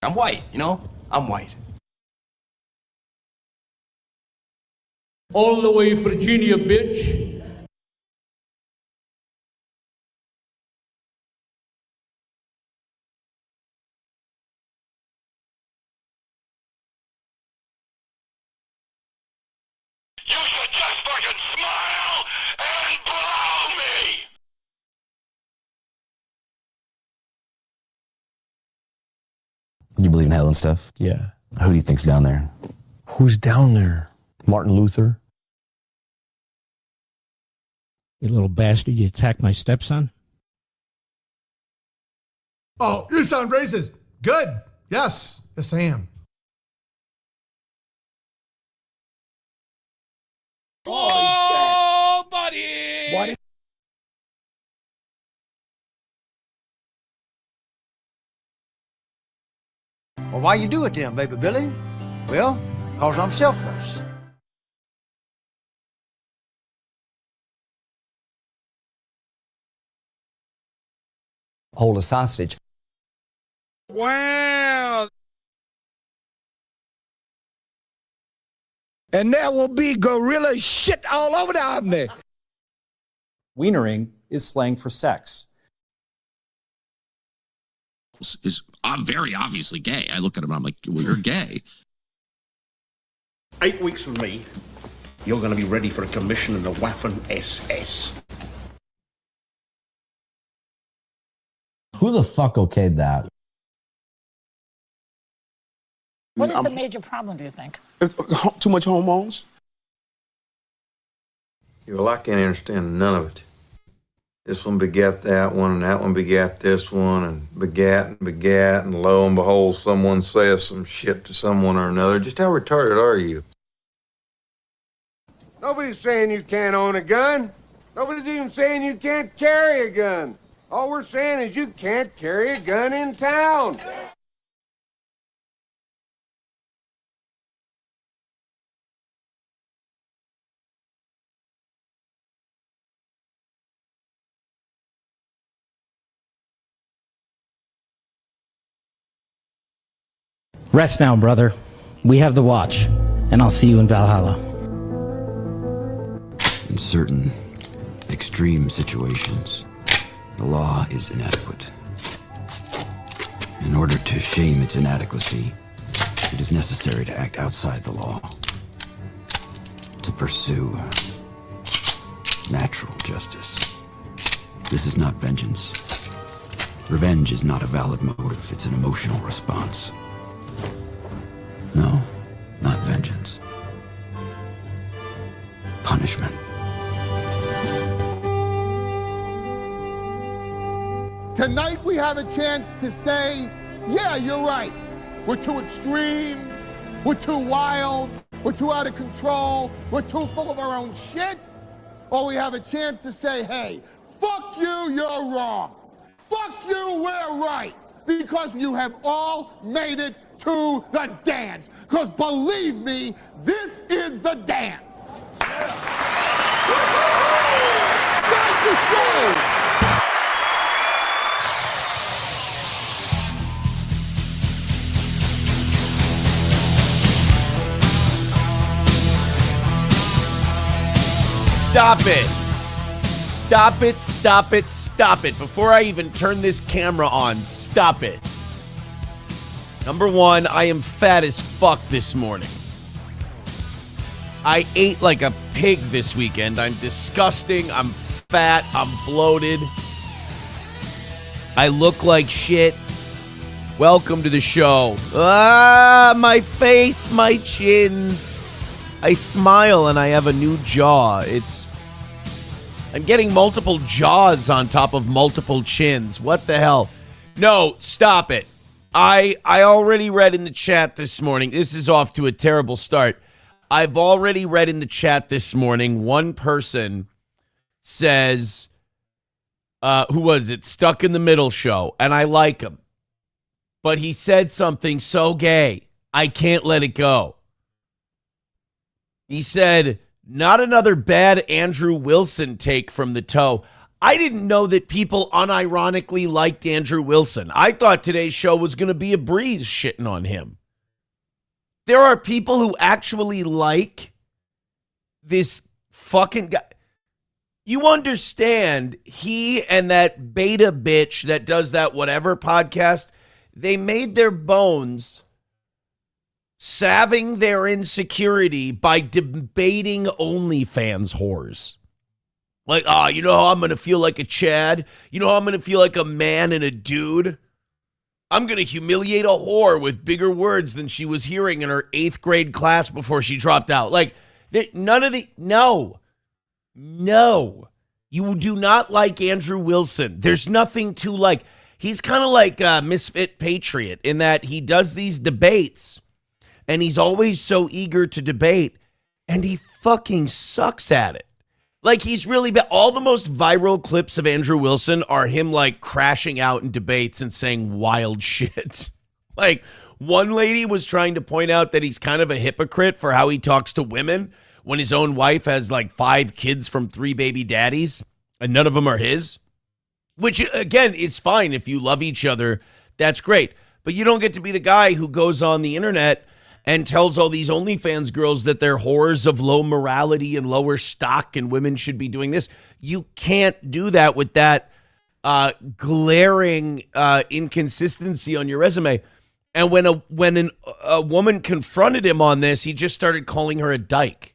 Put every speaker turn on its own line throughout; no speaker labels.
I'm white, you know? I'm white.
All the way Virginia, bitch.
You should just fucking smile and blow me!
You believe in hell and stuff?
Yeah.
Who do you think's down there?
Who's down there? Martin Luther?
You little bastard, you attacked my stepson?
Oh, you sound racist. Good. Yes. Yes, I am.
Oh, buddy!
What?
Well, why you do it then, baby Billy? Well, because I'm selfless.
Hold us hostage.
Wow!
And there will be gorilla shit all over the army.
Wienering is slang for sex.
Is very obviously gay. I look at him and I'm like, well, you're gay.
8 weeks from me, you're going to be ready for a commission in the Waffen SS.
Who the fuck okayed that?
What is the major problem, do you think?
Too much hormones.
Well, I can't understand none of it. This one begat that one, and that one begat this one, and begat, and lo and behold, someone says some shit to someone or another. Just how retarded are you?
Nobody's saying you can't own a gun. Nobody's even saying you can't carry a gun. All we're saying is you can't carry a gun in town.
Rest now, brother. We have the watch, and I'll see you in Valhalla.
In certain extreme situations, the law is inadequate. In order to shame its inadequacy, it is necessary to act outside the law, to pursue natural justice. This is not vengeance. Revenge is not a valid motive, it's an emotional response. No, not vengeance. Punishment.
Tonight we have a chance to say, yeah, you're right. We're too extreme. We're too wild. We're too out of control. We're too full of our own shit. Or we have a chance to say, hey, fuck you, you're wrong. Fuck you, we're right. Because you have all made it to the dance. Because believe me, this is the dance. Start the show.
Stop it. Stop it, stop it, stop it. Before I even turn this camera on, stop it. Number one, I am fat as fuck this morning. I ate like a pig this weekend. I'm disgusting. I'm fat. I'm bloated. I look like shit. Welcome to the show. Ah, my face, my chins. I smile and I have a new jaw. I'm getting multiple jaws on top of multiple chins. What the hell? No, stop it. I already read in the chat this morning. This is off to a terrible start. I've already read in the chat this morning. One person says, who was it? Stuck in the Middle show. And I like him. But he said something so gay. I can't let it go. He said, not another bad Andrew Wilson take from the toe. I didn't know that people unironically liked Andrew Wilson. I thought today's show was going to be a breeze shitting on him. There are people who actually like this fucking guy. You understand, he and that beta bitch that does that whatever podcast, they made their bones salving their insecurity by debating OnlyFans whores. Like, you know how I'm going to feel like a Chad? You know how I'm going to feel like a man and a dude? I'm going to humiliate a whore with bigger words than she was hearing in her 8th grade class before she dropped out. Like, none of the... No. You do not like Andrew Wilson. There's nothing to like. He's kind of like a misfit patriot in that he does these debates, and he's always so eager to debate, and he fucking sucks at it. Like, he's really bad. All the most viral clips of Andrew Wilson are him, like, crashing out in debates and saying wild shit. Like, one lady was trying to point out that he's kind of a hypocrite for how he talks to women when his own wife has, like, 5 kids from 3 baby daddies, and none of them are his. Which, again, is fine. If you love each other, that's great. But you don't get to be the guy who goes on the internet and tells all these OnlyFans girls that they're whores of low morality and lower stock and women should be doing this. You can't do that with that glaring inconsistency on your resume. And when a woman confronted him on this, he just started calling her a dyke.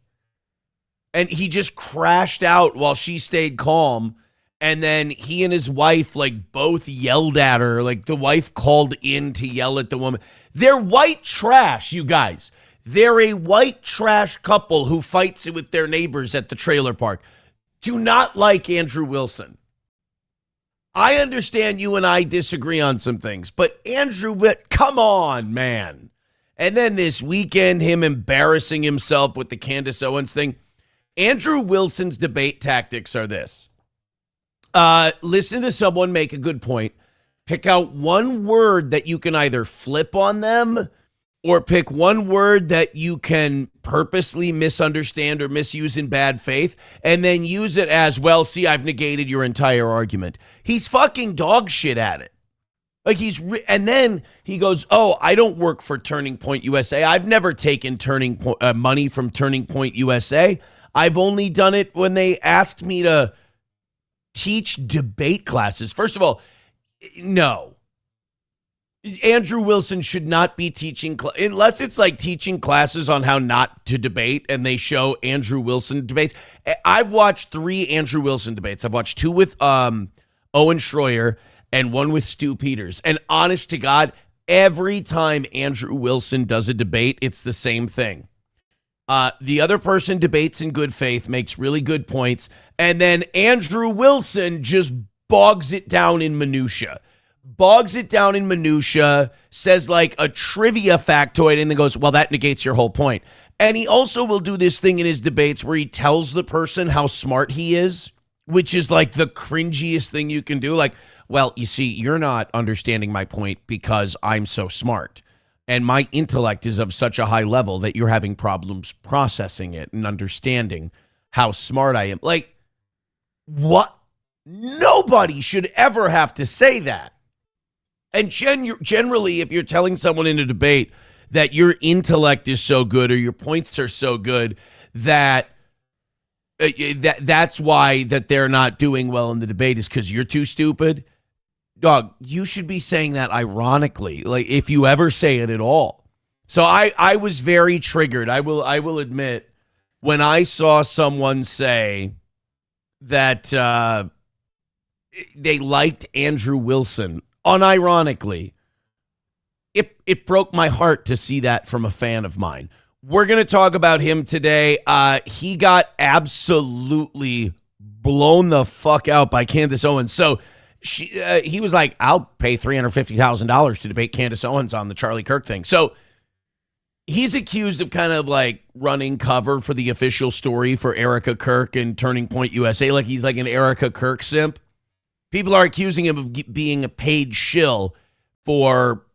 And he just crashed out while she stayed calm. And then he and his wife, like, both yelled at her. Like, the wife called in to yell at the woman. They're white trash, you guys. They're a white trash couple who fights with their neighbors at the trailer park. Do not like Andrew Wilson. I understand you and I disagree on some things, but Andrew, come on, man. And then this weekend, him embarrassing himself with the Candace Owens thing. Andrew Wilson's debate tactics are this. Listen to someone make a good point. Pick out one word that you can either flip on them or pick one word that you can purposely misunderstand or misuse in bad faith and then use it as, well, see, I've negated your entire argument. He's fucking dog shit at it. Like and then he goes, oh, I don't work for Turning Point USA. I've never taken money from Turning Point USA. I've only done it when they asked me to teach debate classes. First of all, no. Andrew Wilson should not be teaching, unless it's like teaching classes on how not to debate and they show Andrew Wilson debates. I've watched 3 Andrew Wilson debates. I've watched 2 with Owen Schroyer and 1 with Stu Peters. And honest to God, every time Andrew Wilson does a debate, it's the same thing. The other person debates in good faith, makes really good points, and then Andrew Wilson just bogs it down in minutia. Says like a trivia factoid, and then goes, well, that negates your whole point. And he also will do this thing in his debates where he tells the person how smart he is, which is like the cringiest thing you can do. Like, well, you see, you're not understanding my point because I'm so smart. And my intellect is of such a high level that you're having problems processing it and understanding how smart I am. Like, what? Nobody should ever have to say that. And generally, if you're telling someone in a debate that your intellect is so good or your points are so good that that's why that they're not doing well in the debate is because you're too stupid. Dog, you should be saying that ironically, like if you ever say it at all. So I was very triggered. I will admit, when I saw someone say that they liked Andrew Wilson, unironically, it broke my heart to see that from a fan of mine. We're going to talk about him today. He got absolutely blown the fuck out by Candace Owens. So he was like, I'll pay $350,000 to debate Candace Owens on the Charlie Kirk thing. So he's accused of kind of like running cover for the official story for Erica Kirk and Turning Point USA. Like he's like an Erica Kirk simp. People are accusing him of being a paid shill for,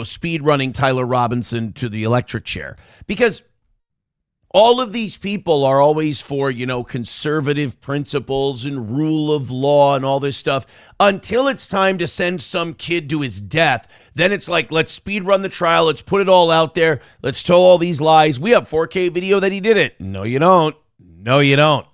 speed running Tyler Robinson to the electric chair. Because All of these people are always for, conservative principles and rule of law and all this stuff until it's time to send some kid to his death. Then it's like, let's speed run the trial. Let's put it all out there. Let's tell all these lies. We have 4K video that he did it. No, you don't. No, you don't.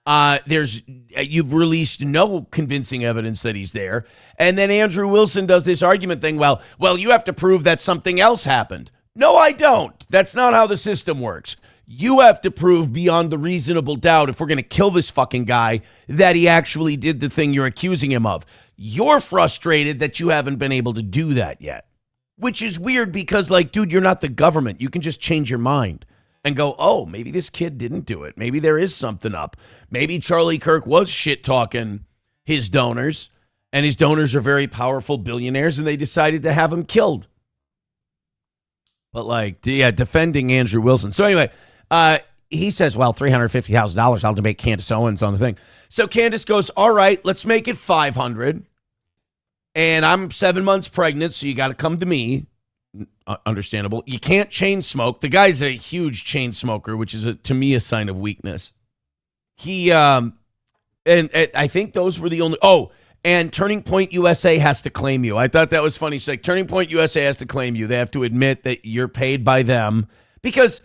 You've released no convincing evidence that he's there. And then Andrew Wilson does this argument thing. Well, you have to prove that something else happened. No, I don't. That's not how the system works. You have to prove beyond the reasonable doubt, if we're going to kill this fucking guy, that he actually did the thing you're accusing him of. You're frustrated that you haven't been able to do that yet, which is weird because, dude, you're not the government. You can just change your mind and go, oh, maybe this kid didn't do it. Maybe there is something up. Maybe Charlie Kirk was shit-talking his donors, and his donors are very powerful billionaires, and they decided to have him killed. But, defending Andrew Wilson. So anyway, he says, well, $350,000, I'll debate Candace Owens on the thing. So Candace goes, all right, let's make it $500. And I'm 7 months pregnant, so you got to come to me. Understandable. You can't chain smoke. The guy's a huge chain smoker, which is, to me, a sign of weakness. He, and I think those were the only, and Turning Point USA has to claim you. I thought that was funny. She's like, Turning Point USA has to claim you. They have to admit that you're paid by them because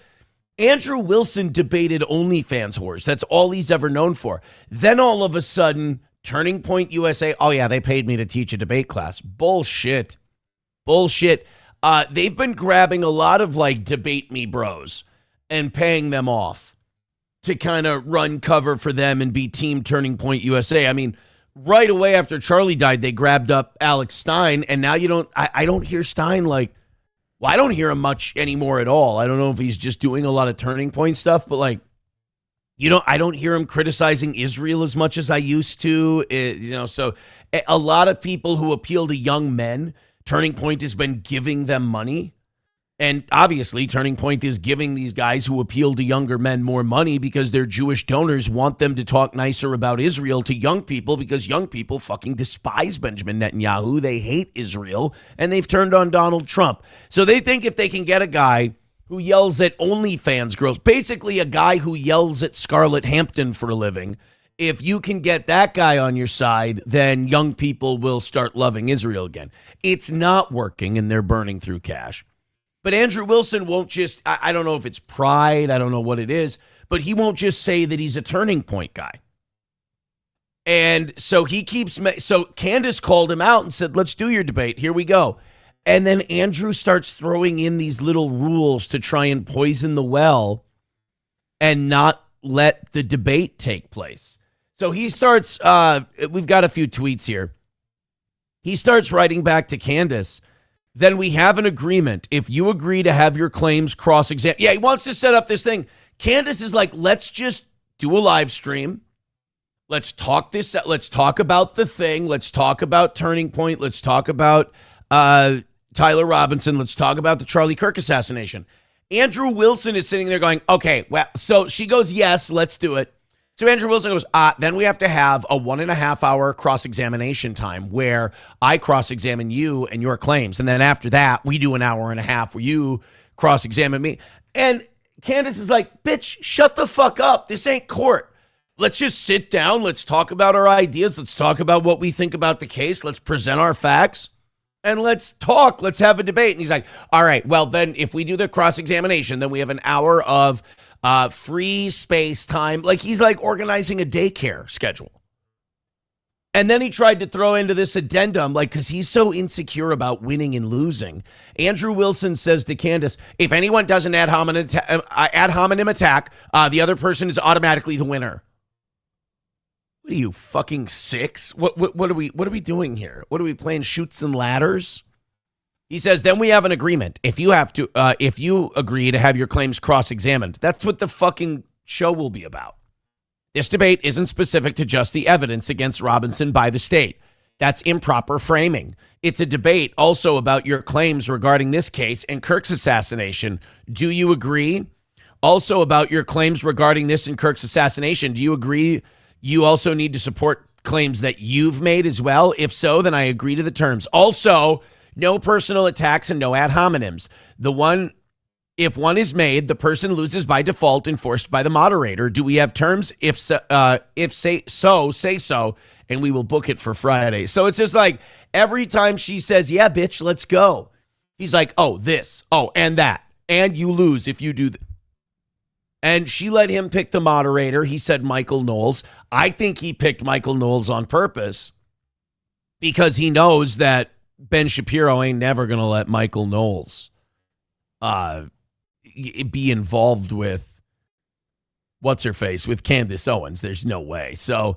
Andrew Wilson debated OnlyFans whores. That's all he's ever known for. Then all of a sudden, Turning Point USA, oh yeah, they paid me to teach a debate class. Bullshit. They've been grabbing a lot of debate me bros and paying them off to kind of run cover for them and be Team Turning Point USA. I mean, right away after Charlie died, they grabbed up Alex Stein, and now I don't hear Stein I don't hear him much anymore at all. I don't know if he's just doing a lot of Turning Point stuff, but I don't hear him criticizing Israel as much as I used to. So a lot of people who appeal to young men, Turning Point has been giving them money. And obviously, Turning Point is giving these guys who appeal to younger men more money because their Jewish donors want them to talk nicer about Israel to young people because young people fucking despise Benjamin Netanyahu. They hate Israel, and they've turned on Donald Trump. So they think if they can get a guy who yells at OnlyFans girls, basically a guy who yells at Scarlett Hampton for a living, if you can get that guy on your side, then young people will start loving Israel again. It's not working, and they're burning through cash. But Andrew Wilson won't just, I don't know if it's pride, I don't know what it is, but he won't just say that he's a Turning Point guy. And so so Candace called him out and said, let's do your debate. Here we go. And then Andrew starts throwing in these little rules to try and poison the well and not let the debate take place. So he starts, we've got a few tweets here. He starts writing back to Candace. Then we have an agreement. If you agree to have your claims cross-examined. Yeah, he wants to set up this thing. Candace is like, let's just do a live stream. Let's talk this. Let's talk about the thing. Let's talk about Turning Point. Let's talk about Tyler Robinson. Let's talk about the Charlie Kirk assassination. Andrew Wilson is sitting there going, okay, well, so she goes, yes, let's do it. So Andrew Wilson goes, then we have to have a 1.5 hour cross-examination time where I cross-examine you and your claims. And then after that, we do an 1.5 hours where you cross-examine me. And Candace is like, bitch, shut the fuck up. This ain't court. Let's just sit down. Let's talk about our ideas. Let's talk about what we think about the case. Let's present our facts. And let's talk. Let's have a debate. And he's like, all right, well, then if we do the cross-examination, then we have an hour of free space time. He's organizing a daycare schedule. And then he tried to throw into this addendum, because he's so insecure about winning and losing. Andrew Wilson says to Candace, if anyone does an ad hominem attack, the other person is automatically the winner. What are you, fucking six? What are we doing here? What are we playing, Chutes and Ladders? He says, then we have an agreement. If you agree to have your claims cross-examined, that's what the fucking show will be about. This debate isn't specific to just the evidence against Robinson by the state. That's improper framing. It's a debate also about your claims regarding this case and Kirk's assassination. Do you agree? Also about your claims regarding this and Kirk's assassination. Do you agree you also need to support claims that you've made as well? If so, then I agree to the terms. Also, no personal attacks and no ad hominems. The one If one is made, the person loses by default, enforced by the moderator. Do we have terms? If say so, and we will book it for Friday. So it's just like every time she says, yeah, bitch, let's go. He's like, oh, this, oh, and that. And you lose if you do that. And she let him pick the moderator. He said Michael Knowles. I think he picked Michael Knowles on purpose because he knows that Ben Shapiro ain't never going to let Michael Knowles be involved with what's-her-face, with Candace Owens. There's no way. So,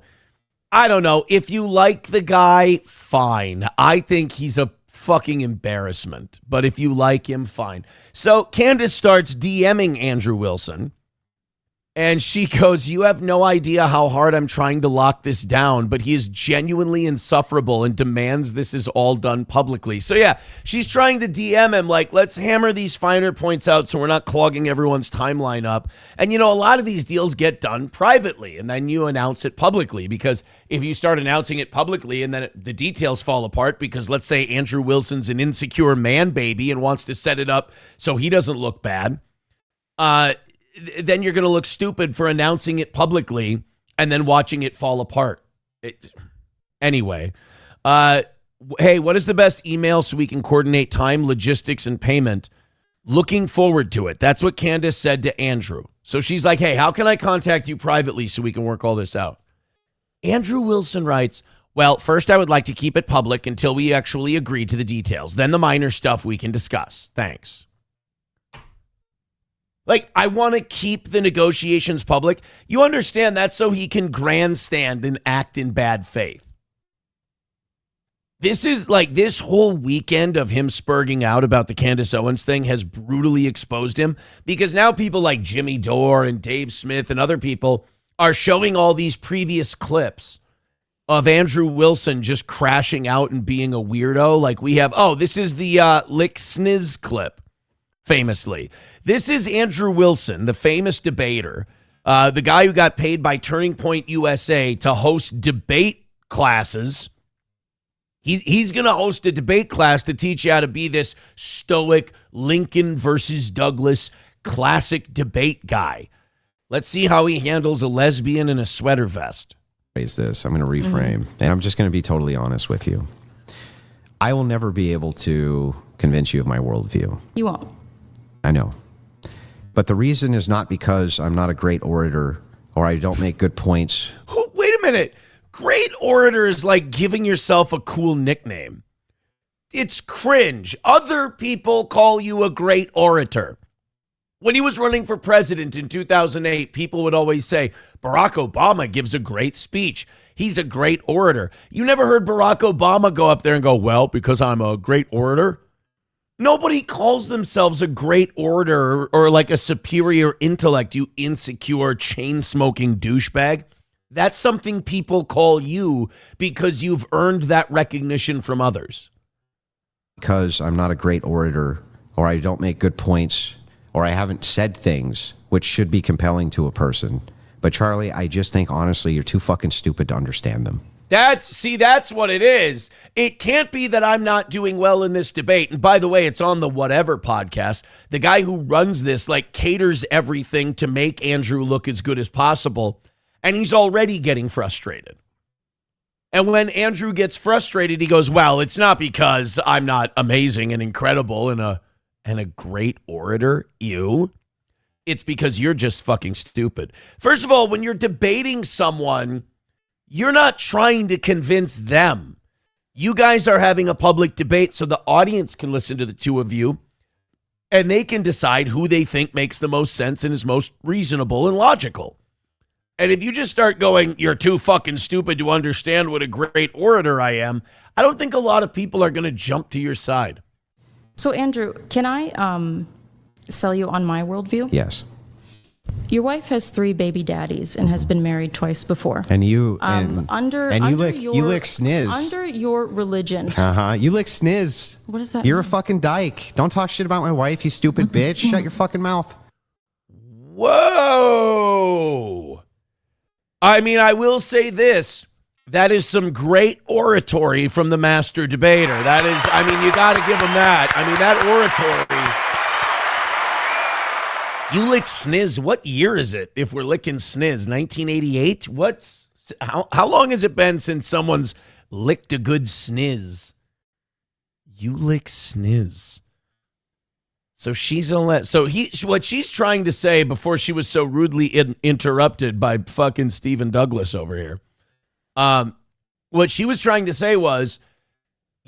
I don't know. If you like the guy, fine. I think he's a fucking embarrassment. But if you like him, fine. So, Candace starts DMing Andrew Wilson. And she goes, you have no idea how hard I'm trying to lock this down, but he is genuinely insufferable and demands this is all done publicly. So yeah, she's trying to DM him like, let's hammer these finer points out so we're not clogging everyone's timeline up. And you know, a lot of these deals get done privately and then you announce it publicly, because if you start announcing it publicly and then the details fall apart because let's say Andrew Wilson's an insecure man baby and wants to set it up so he doesn't look bad, then you're going to look stupid for announcing it publicly and then watching it fall apart. Anyway, hey, what is the best email so we can coordinate time, logistics, and payment? Looking forward to it. That's what Candace said to Andrew. So she's like, hey, how can I contact you privately so we can work all this out? Andrew Wilson writes, well, first I would like to keep it public until we actually agree to the details. Then the minor stuff we can discuss. Thanks. Like, I want to keep the negotiations public. You understand that so he can grandstand and act in bad faith. This is like this whole weekend of him spurging out about the Candace Owens thing has brutally exposed him, because now people like Jimmy Dore and Dave Smith and other people are showing all these previous clips of Andrew Wilson just crashing out and being a weirdo. Like we have, this is the Lick Sniz clip. Famously, this is Andrew Wilson, the famous debater, the guy who got paid by Turning Point USA to host debate classes. He's going to host a debate class to teach you how to be this stoic Lincoln versus Douglas classic debate guy. Let's see how he handles a lesbian in a sweater vest.
Raise this. I'm going to reframe, and I'm just going to be totally honest with you. I will never be able to convince you of my worldview.
You won't.
I know. But the reason is not because I'm not a great orator or I don't make good points.
Wait a minute. Great orator is like giving yourself a cool nickname. It's cringe. Other people call you a great orator. When he was running for president in 2008, people would always say, Barack Obama gives a great speech. He's a great orator. You never heard Barack Obama go up there and go, well, because I'm a great orator? Nobody calls themselves a great orator or like a superior intellect, you insecure, chain-smoking douchebag. That's something people call you because you've earned that recognition from others.
Because I'm not a great orator or I don't make good points or I haven't said things which should be compelling to a person. But Charlie, I just think, honestly, you're too fucking stupid to understand them.
That's what it is. It can't be that I'm not doing well in this debate. And by the way, it's on the Whatever podcast. The guy who runs this like caters everything to make Andrew look as good as possible. And he's already getting frustrated. And when Andrew gets frustrated, he goes, well, it's not because I'm not amazing and incredible and a great orator. It's because you're just fucking stupid. First of all, when you're debating someone, you're not trying to convince them. You guys are having a public debate so the audience can listen to the two of you and they can decide who they think makes the most sense and is most reasonable and logical. And if you just start going, you're too fucking stupid to understand what a great orator I am, I don't think a lot of people are going to jump to your side.
So, Andrew, can I sell you on my worldview?
Yes.
Your wife has 3 baby daddies and has been married twice before.
And you
you
lick sniz.
Under your religion.
You lick sniz.
What does that
You're
mean?
a fucking dyke. Don't talk shit about my wife, you stupid bitch. Shut your fucking mouth.
Whoa. I mean, I will say this. That is some great oratory from the master debater. That is, I mean, you got to give him that. I mean, that oratory. You lick sniz. What year is it if we're licking sniz? 1988? How long has it been since someone's licked a good sniz? You lick sniz. So what she's trying to say before she was so rudely interrupted by fucking Stephen Douglas over here. What she was trying to say was,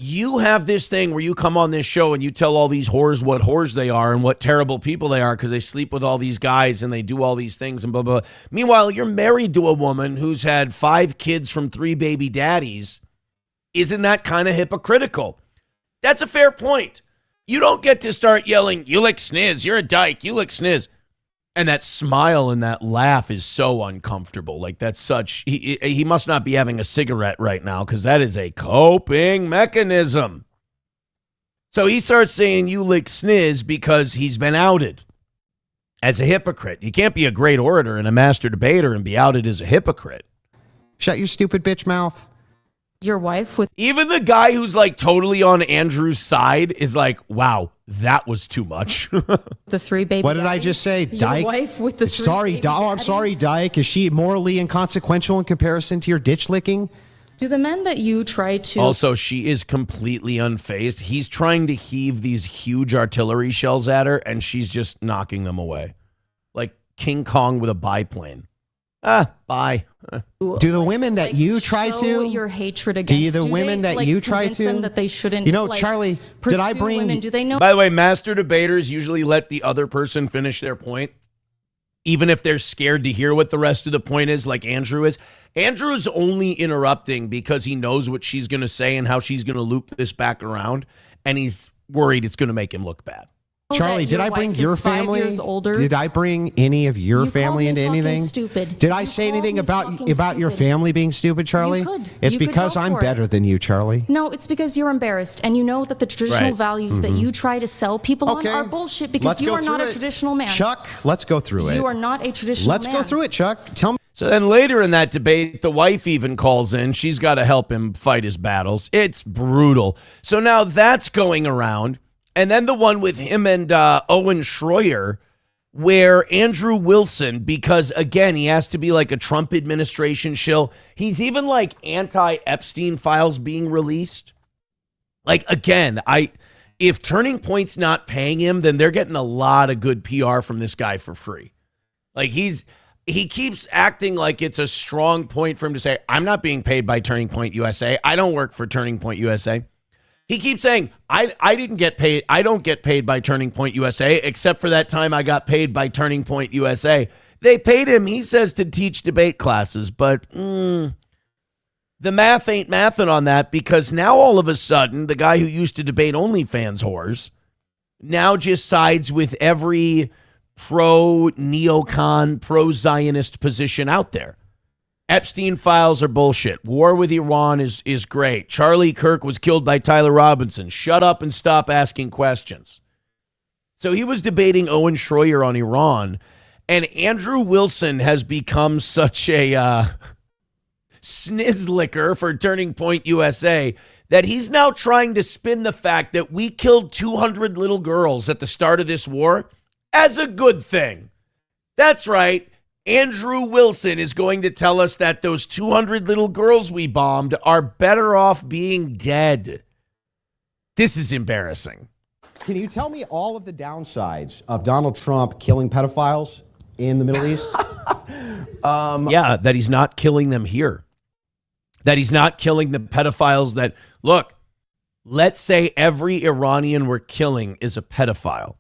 you have this thing where you come on this show and you tell all these whores what whores they are and what terrible people they are because they sleep with all these guys and they do all these things and blah, blah, blah. Meanwhile, you're married to a woman who's had 5 kids from 3 baby daddies. Isn't that kind of hypocritical? That's a fair point. You don't get to start yelling, you lick sniz, you're a dyke, you lick sniz. And that smile and that laugh is so uncomfortable. Like, that's such, he must not be having a cigarette right now because that is a coping mechanism. So he starts saying you lick sniz because he's been outed as a hypocrite. You can't be a great orator and a master debater and be outed as a hypocrite.
Shut your stupid bitch mouth.
Your wife with...
Even the guy who's like totally on Andrew's side is like, wow, that was too much.
The 3 baby
What did
daddies?
I just say? Dyke?
Your wife with the 3
sorry,
baby
I'm sorry, Dyke. Is she morally inconsequential in comparison to your ditch licking?
Do the men that you try to...
Also, she is completely unfazed. He's trying to heave these huge artillery shells at her, and she's just knocking them away. Like King Kong with a biplane. Bye.
Do the women that you try to
your hatred against?
Do the women that you try
convince them
to
that they shouldn't?
You know, Charlie, did I bring?
Women? Do they know?
By the way, master debaters usually let the other person finish their point, even if they're scared to hear what the rest of the point is, like Andrew is. Andrew's only interrupting because he knows what she's going to say and how she's going to loop this back around, and he's worried it's going to make him look bad.
Charlie, did I bring your family? Did I bring any of your family into anything?
Stupid.
Did I say anything about your family being stupid, Charlie?
You could.
It's
You could
because
go
I'm
for it.
better than you, Charlie.
No, it's because you're embarrassed, and you know that the traditional
Right.
values that you try to sell people on are bullshit because
Let's
you
go
are not
through
a
it.
traditional man.
Chuck, let's go through it.
You are not a traditional
Let's
man.
go through it, Chuck. Tell me.
So then later in that debate, the wife even calls in. She's got to help him fight his battles. It's brutal. So now that's going around. And then the one with him and Owen Schroyer, where Andrew Wilson, because again, he has to be like a Trump administration shill. He's even like anti-Epstein files being released. Like, again, if Turning Point's not paying him, then they're getting a lot of good PR from this guy for free. Like, he keeps acting like it's a strong point for him to say, I'm not being paid by Turning Point USA. I don't work for Turning Point USA. He keeps saying, I didn't get paid. I don't get paid by Turning Point USA, except for that time I got paid by Turning Point USA. They paid him, he says, to teach debate classes, but the math ain't mathing on that, because now all of a sudden, the guy who used to debate OnlyFans whores now just sides with every pro-neocon, pro-Zionist position out there. Epstein files are bullshit. War with Iran is great. Charlie Kirk was killed by Tyler Robinson. Shut up and stop asking questions. So he was debating Owen Schroyer on Iran, and Andrew Wilson has become such a snizzlicker for Turning Point USA that he's now trying to spin the fact that we killed 200 little girls at the start of this war as a good thing. That's right. Andrew Wilson is going to tell us that those 200 little girls we bombed are better off being dead. This is embarrassing.
Can you tell me all of the downsides of Donald Trump killing pedophiles in the Middle East?
Yeah, that he's not killing them here. That he's not killing the pedophiles that, look, let's say every Iranian we're killing is a pedophile.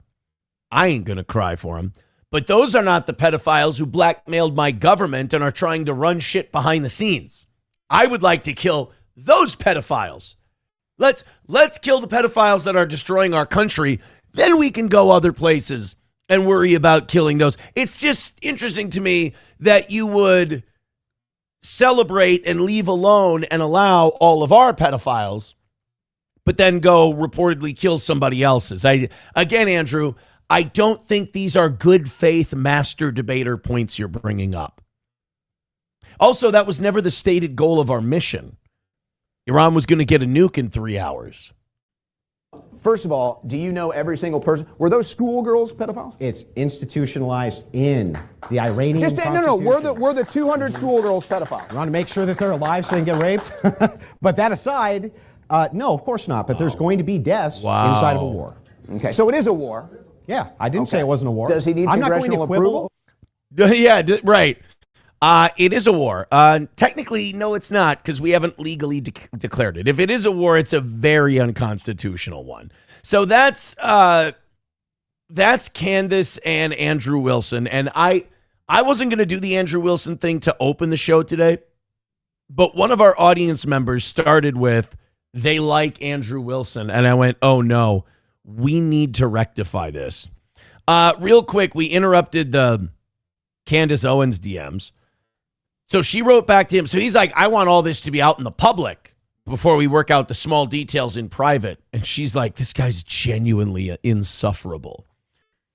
I ain't going to cry for him. But those are not the pedophiles who blackmailed my government and are trying to run shit behind the scenes. I would like to kill those pedophiles. Let's kill the pedophiles that are destroying our country. Then we can go other places and worry about killing those. It's just interesting to me that you would celebrate and leave alone and allow all of our pedophiles, but then go reportedly kill somebody else's. Again, Andrew, I don't think these are good faith master debater points you're bringing up. Also, that was never the stated goal of our mission. Iran was going to get a nuke in 3 hours.
First of all, do you know every single person? Were those schoolgirls pedophiles?
It's institutionalized in the Iranian
No. Were the 200 schoolgirls pedophiles?
You want to make sure that they're alive so they can get raped? But that aside, no, of course not. But there's going to be deaths inside of a war.
Okay, so it is a war.
Yeah, I didn't say it wasn't a war.
Does he need congressional approval?
Yeah, right. It is a war. Technically, no, it's not, because we haven't legally declared it. If it is a war, it's a very unconstitutional one. So that's Candace and Andrew Wilson. And I wasn't going to do the Andrew Wilson thing to open the show today, but one of our audience members started with, they like Andrew Wilson. And I went, oh no, we need to rectify this. Real quick, we interrupted the Candace Owens DMs. So she wrote back to him. So he's like, I want all this to be out in the public before we work out the small details in private. And she's like, this guy's genuinely insufferable.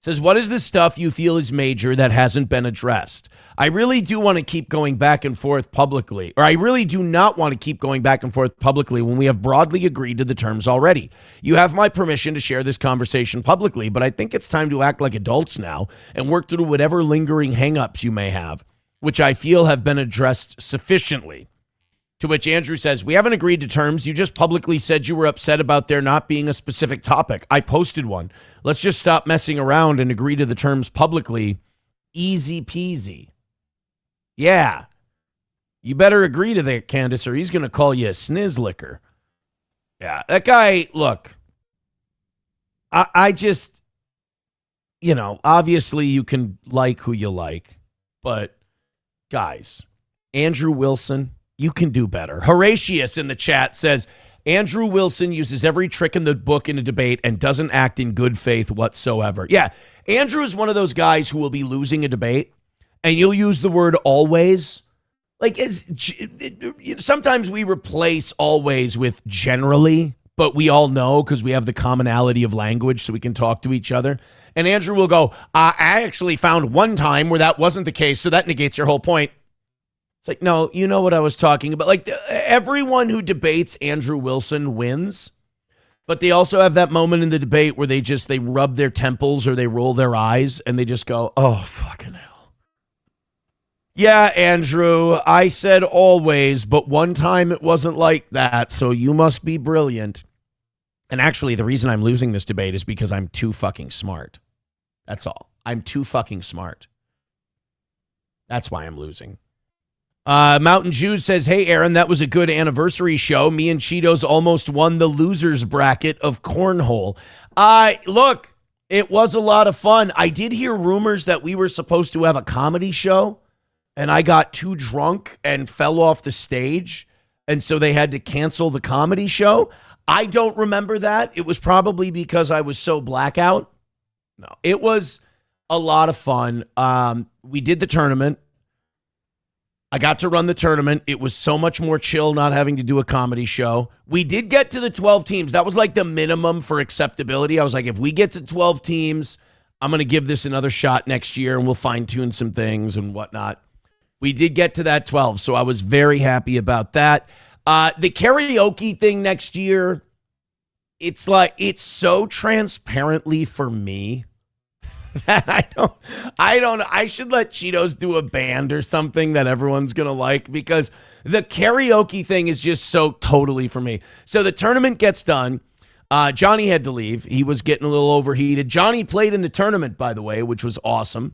Says, what is the stuff you feel is major that hasn't been addressed? I really do want to keep going back and forth publicly, or I really do not want to keep going back and forth publicly when we have broadly agreed to the terms already. You have my permission to share this conversation publicly, but I think it's time to act like adults now and work through whatever lingering hangups you may have, which I feel have been addressed sufficiently. To which Andrew says, we haven't agreed to terms. You just publicly said you were upset about there not being a specific topic. I posted one. Let's just stop messing around and agree to the terms publicly. Easy peasy. Yeah. You better agree to that, Candace, or he's going to call you a snizzlicker. Yeah, that guy, look, I just, obviously you can like who you like, but guys, Andrew Wilson, you can do better. Horatius in the chat says, Andrew Wilson uses every trick in the book in a debate and doesn't act in good faith whatsoever. Yeah, Andrew is one of those guys who will be losing a debate, and you'll use the word always. Like, sometimes we replace always with generally, but we all know because we have the commonality of language so we can talk to each other. And Andrew will go, I actually found one time where that wasn't the case, so that negates your whole point. It's like, no, you know what I was talking about. Like, everyone who debates Andrew Wilson wins, but they also have that moment in the debate where they rub their temples or they roll their eyes and they just go, oh, fucking hell. Yeah, Andrew, I said always, but one time it wasn't like that, so you must be brilliant. And actually, the reason I'm losing this debate is because I'm too fucking smart. That's all. I'm too fucking smart. That's why I'm losing. Mountain Jews says, hey, Aaron, that was a good anniversary show. Me and Cheetos almost won the losers bracket of cornhole. Look, it was a lot of fun. I did hear rumors that we were supposed to have a comedy show, and I got too drunk and fell off the stage, and so they had to cancel the comedy show. I don't remember that. It was probably because I was so blackout. No, it was a lot of fun. We did the tournament. I got to run the tournament. It was so much more chill not having to do a comedy show. We did get to the 12 teams. That was like the minimum for acceptability. I was like, if we get to 12 teams, I'm going to give this another shot next year and we'll fine tune some things and whatnot. We did get to that 12, so I was very happy about that. The karaoke thing next year, it's so transparently for me. I should let Cheetos do a band or something that everyone's going to like, because the karaoke thing is just so totally for me. So the tournament gets done. Johnny had to leave. He was getting a little overheated. Johnny played in the tournament, by the way, which was awesome.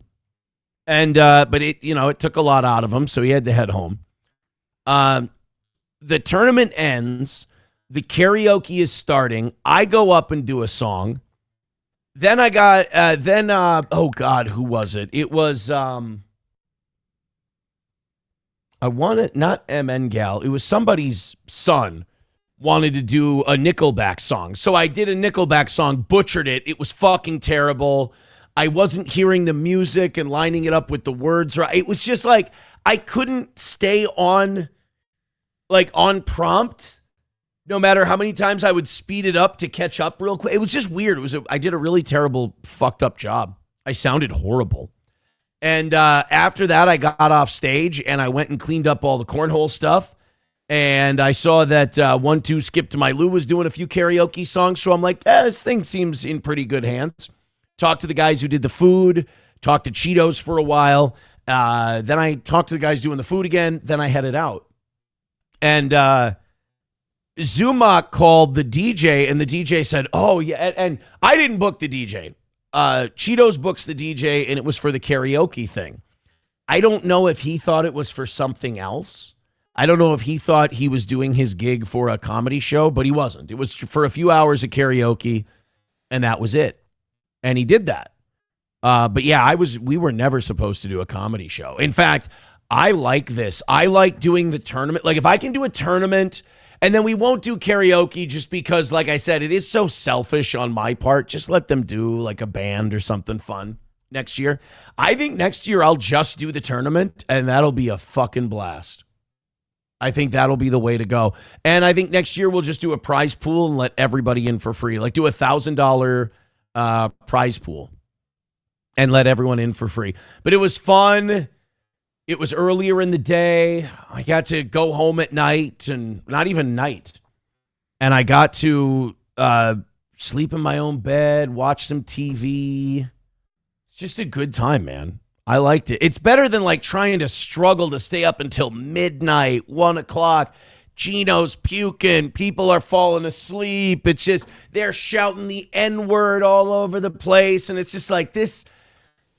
And, but it took a lot out of him, so he had to head home. The tournament ends. The karaoke is starting. I go up and do a song. Then I got, oh God, who was it? It was, I wanted, not MN Gal, it was somebody's son wanted to do a Nickelback song. So I did a Nickelback song, butchered it. It was fucking terrible. I wasn't hearing the music and lining it up with the words right. It was just like, I couldn't stay on prompt. No matter how many times I would speed it up to catch up real quick. It was just weird. I did a really terrible, fucked up job. I sounded horrible. And after that, I got off stage and I went and cleaned up all the cornhole stuff. And I saw that 1-2 Skip to My Lou was doing a few karaoke songs. So I'm like, this thing seems in pretty good hands. Talked to the guys who did the food. Talked to Cheetos for a while. Then I talked to the guys doing the food again. Then I headed out. And Zuma called the DJ, and the DJ said, oh, yeah. And I didn't book the DJ. Cheetos books the DJ, and it was for the karaoke thing. I don't know if he thought it was for something else. I don't know if he thought he was doing his gig for a comedy show, but he wasn't. It was for a few hours of karaoke, and that was it. And he did that. But yeah, we were never supposed to do a comedy show. In fact, I like this. I like doing the tournament. Like if I can do a tournament and then we won't do karaoke just because, like I said, it is so selfish on my part. Just let them do like a band or something fun next year. I think next year I'll just do the tournament and that'll be a fucking blast. I think that'll be the way to go. And I think next year we'll just do a prize pool and let everybody in for free. Like do $1,000 prize pool and let everyone in for free. But it was fun. It was earlier in the day. I got to go home at night, and not even night. And I got to sleep in my own bed, watch some TV. It's just a good time, man. I liked it. It's better than like trying to struggle to stay up until midnight, 1 o'clock. Gino's puking. People are falling asleep. It's just, they're shouting the N-word all over the place. And it's just like this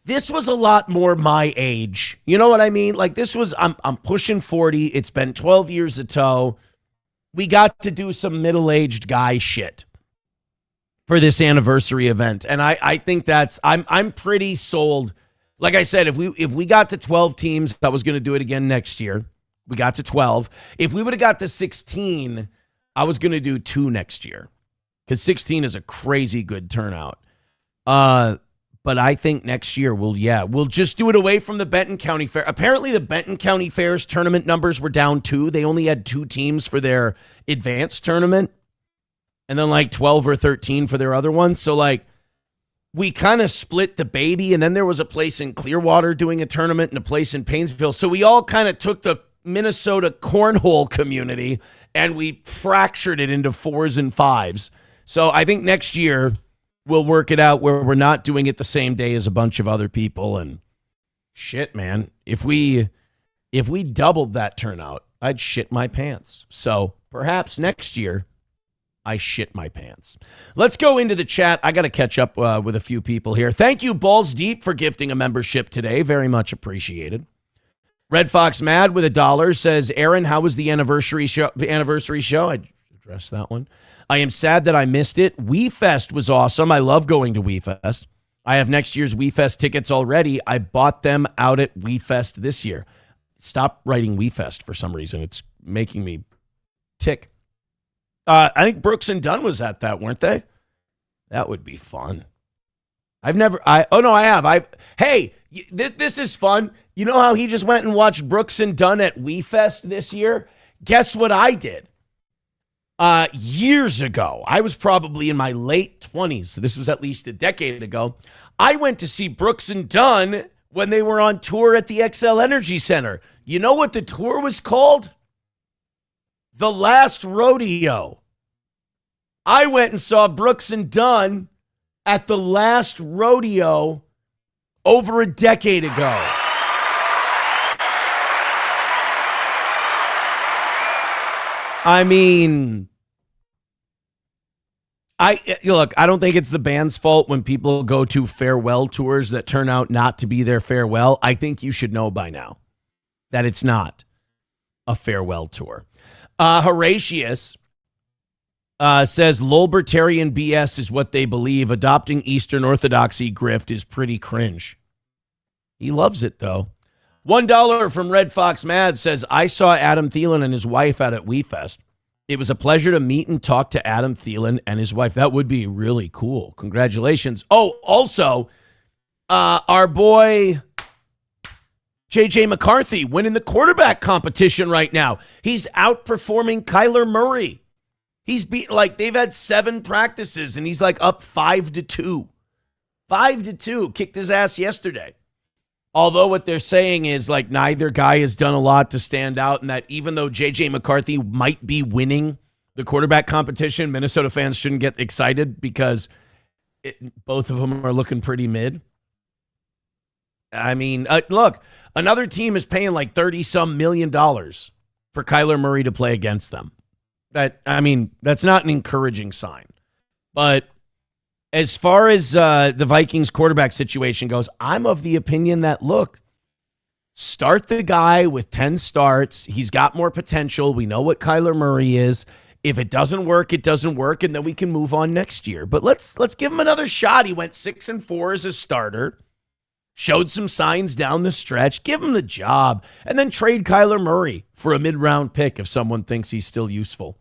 was a lot more my age. You know what I mean? Like this was, I'm pushing 40. It's been 12 years of tow. We got to do some middle-aged guy shit for this anniversary event. And I think I'm pretty sold. Like I said, if we got to 12 teams, I was going to do it again next year. We got to 12. If we would have got to 16, I was going to do 2 next year because 16 is a crazy good turnout. But I think next year we'll just do it away from the Benton County Fair. Apparently the Benton County Fair's tournament numbers were down 2. They only had 2 teams for their advanced tournament and then like 12 or 13 for their other ones. So like we kind of split the baby, and then there was a place in Clearwater doing a tournament and a place in Painesville. So we all kind of took the Minnesota cornhole community and we fractured it into 4s and 5s. So I think next year we'll work it out where we're not doing it the same day as a bunch of other people. And shit, man, if we doubled that turnout, I'd shit my pants. So perhaps next year I shit my pants. Let's go into the chat. I got to catch up with a few people here. Thank you, Balls Deep, for gifting a membership today. Very much appreciated. Red Fox Mad with $1 says, Aaron, how was the anniversary show? I addressed that one. I am sad that I missed it. WeFest was awesome. I love going to WeFest. I have next year's WeFest tickets already. I bought them out at WeFest this year. Stop writing WeFest for some reason. It's making me tick. I think Brooks and Dunn was at that, weren't they? That would be fun. I have. Hey, this is fun. You know how he just went and watched Brooks and Dunn at WeFest this year? Guess what I did? Years ago, I was probably in my late 20s. So this was at least a decade ago. I went to see Brooks and Dunn when they were on tour at the XL Energy Center. You know what the tour was called? The Last Rodeo. I went and saw Brooks and Dunn at the Last Rodeo over a decade ago. I mean, look, I don't think it's the band's fault when people go to farewell tours that turn out not to be their farewell. I think you should know by now that it's not a farewell tour. Horatius says Lolbertarian BS is what they believe. Adopting Eastern Orthodoxy grift is pretty cringe. He loves it, though. $1 from Red Fox Mad says, I saw Adam Thielen and his wife out at WeFest. It was a pleasure to meet and talk to Adam Thielen and his wife. That would be really cool. Congratulations. Oh, also, our boy J.J. McCarthy winning the quarterback competition right now. He's outperforming Kyler Murray. He's they've had 7 practices, and he's like up 5-2. 5-2. Kicked his ass yesterday. Although what they're saying is like neither guy has done a lot to stand out, and that even though J.J. McCarthy might be winning the quarterback competition, Minnesota fans shouldn't get excited because both of them are looking pretty mid. I mean, look, another team is paying like $30-some million for Kyler Murray to play against them. That's not an encouraging sign. But as far as the Vikings quarterback situation goes, I'm of the opinion that, look, start the guy with 10 starts. He's got more potential. We know what Kyler Murray is. If it doesn't work, it doesn't work, and then we can move on next year. But let's give him another shot. He went 6-4 as a starter. Showed some signs down the stretch. Give him the job. And then trade Kyler Murray for a mid-round pick if someone thinks he's still useful.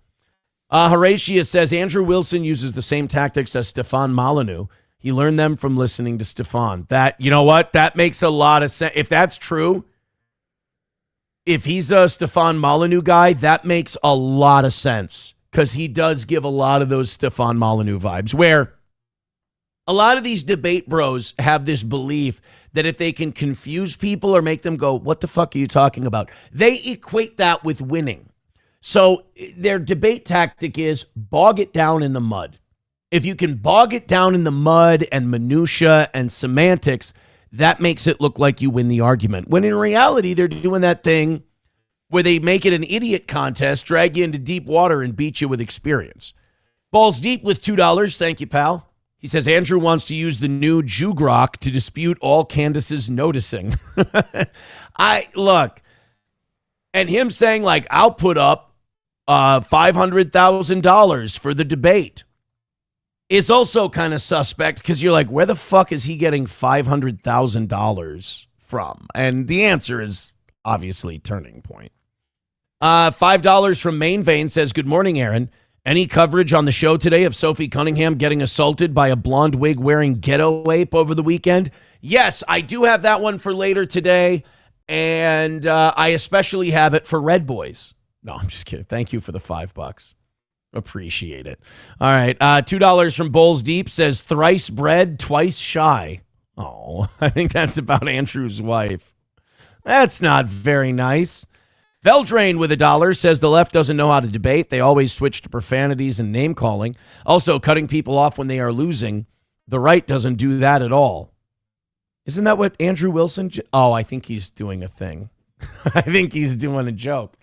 Horatia says, Andrew Wilson uses the same tactics as Stefan Molyneux. He learned them from listening to Stefan. You know what? That makes a lot of sense. If that's true, if he's a Stefan Molyneux guy, that makes a lot of sense because he does give a lot of those Stefan Molyneux vibes where a lot of these debate bros have this belief that if they can confuse people or make them go, what the fuck are you talking about? They equate that with winning. So their debate tactic is bog it down in the mud. If you can bog it down in the mud and minutia and semantics, that makes it look like you win the argument. When in reality, they're doing that thing where they make it an idiot contest, drag you into deep water and beat you with experience. Balls Deep with $2. Thank you, pal. He says, Andrew wants to use the new Jugrok to dispute all Candace's noticing. Look, and him saying, like, I'll put up $500,000 for the debate is also kind of suspect because you're like, where the fuck is he getting $500,000 from? And the answer is obviously Turning Point. $5 from Main Vein says, good morning, Aaron. Any coverage on the show today of Sophie Cunningham getting assaulted by a blonde wig wearing ghetto ape over the weekend? Yes, I do have that one for later today, and I especially have it for Red Boys. No, I'm just kidding. Thank you for the $5. Appreciate it. All right, $2 from Bowls Deep says thrice bred, twice shy. Oh, I think that's about Andrew's wife. That's not very nice. Veldrain with $1 says the left doesn't know how to debate. They always switch to profanities and name calling. Also, cutting people off when they are losing. The right doesn't do that at all. Isn't that what Andrew Wilson? I think he's doing a thing. I think he's doing a joke.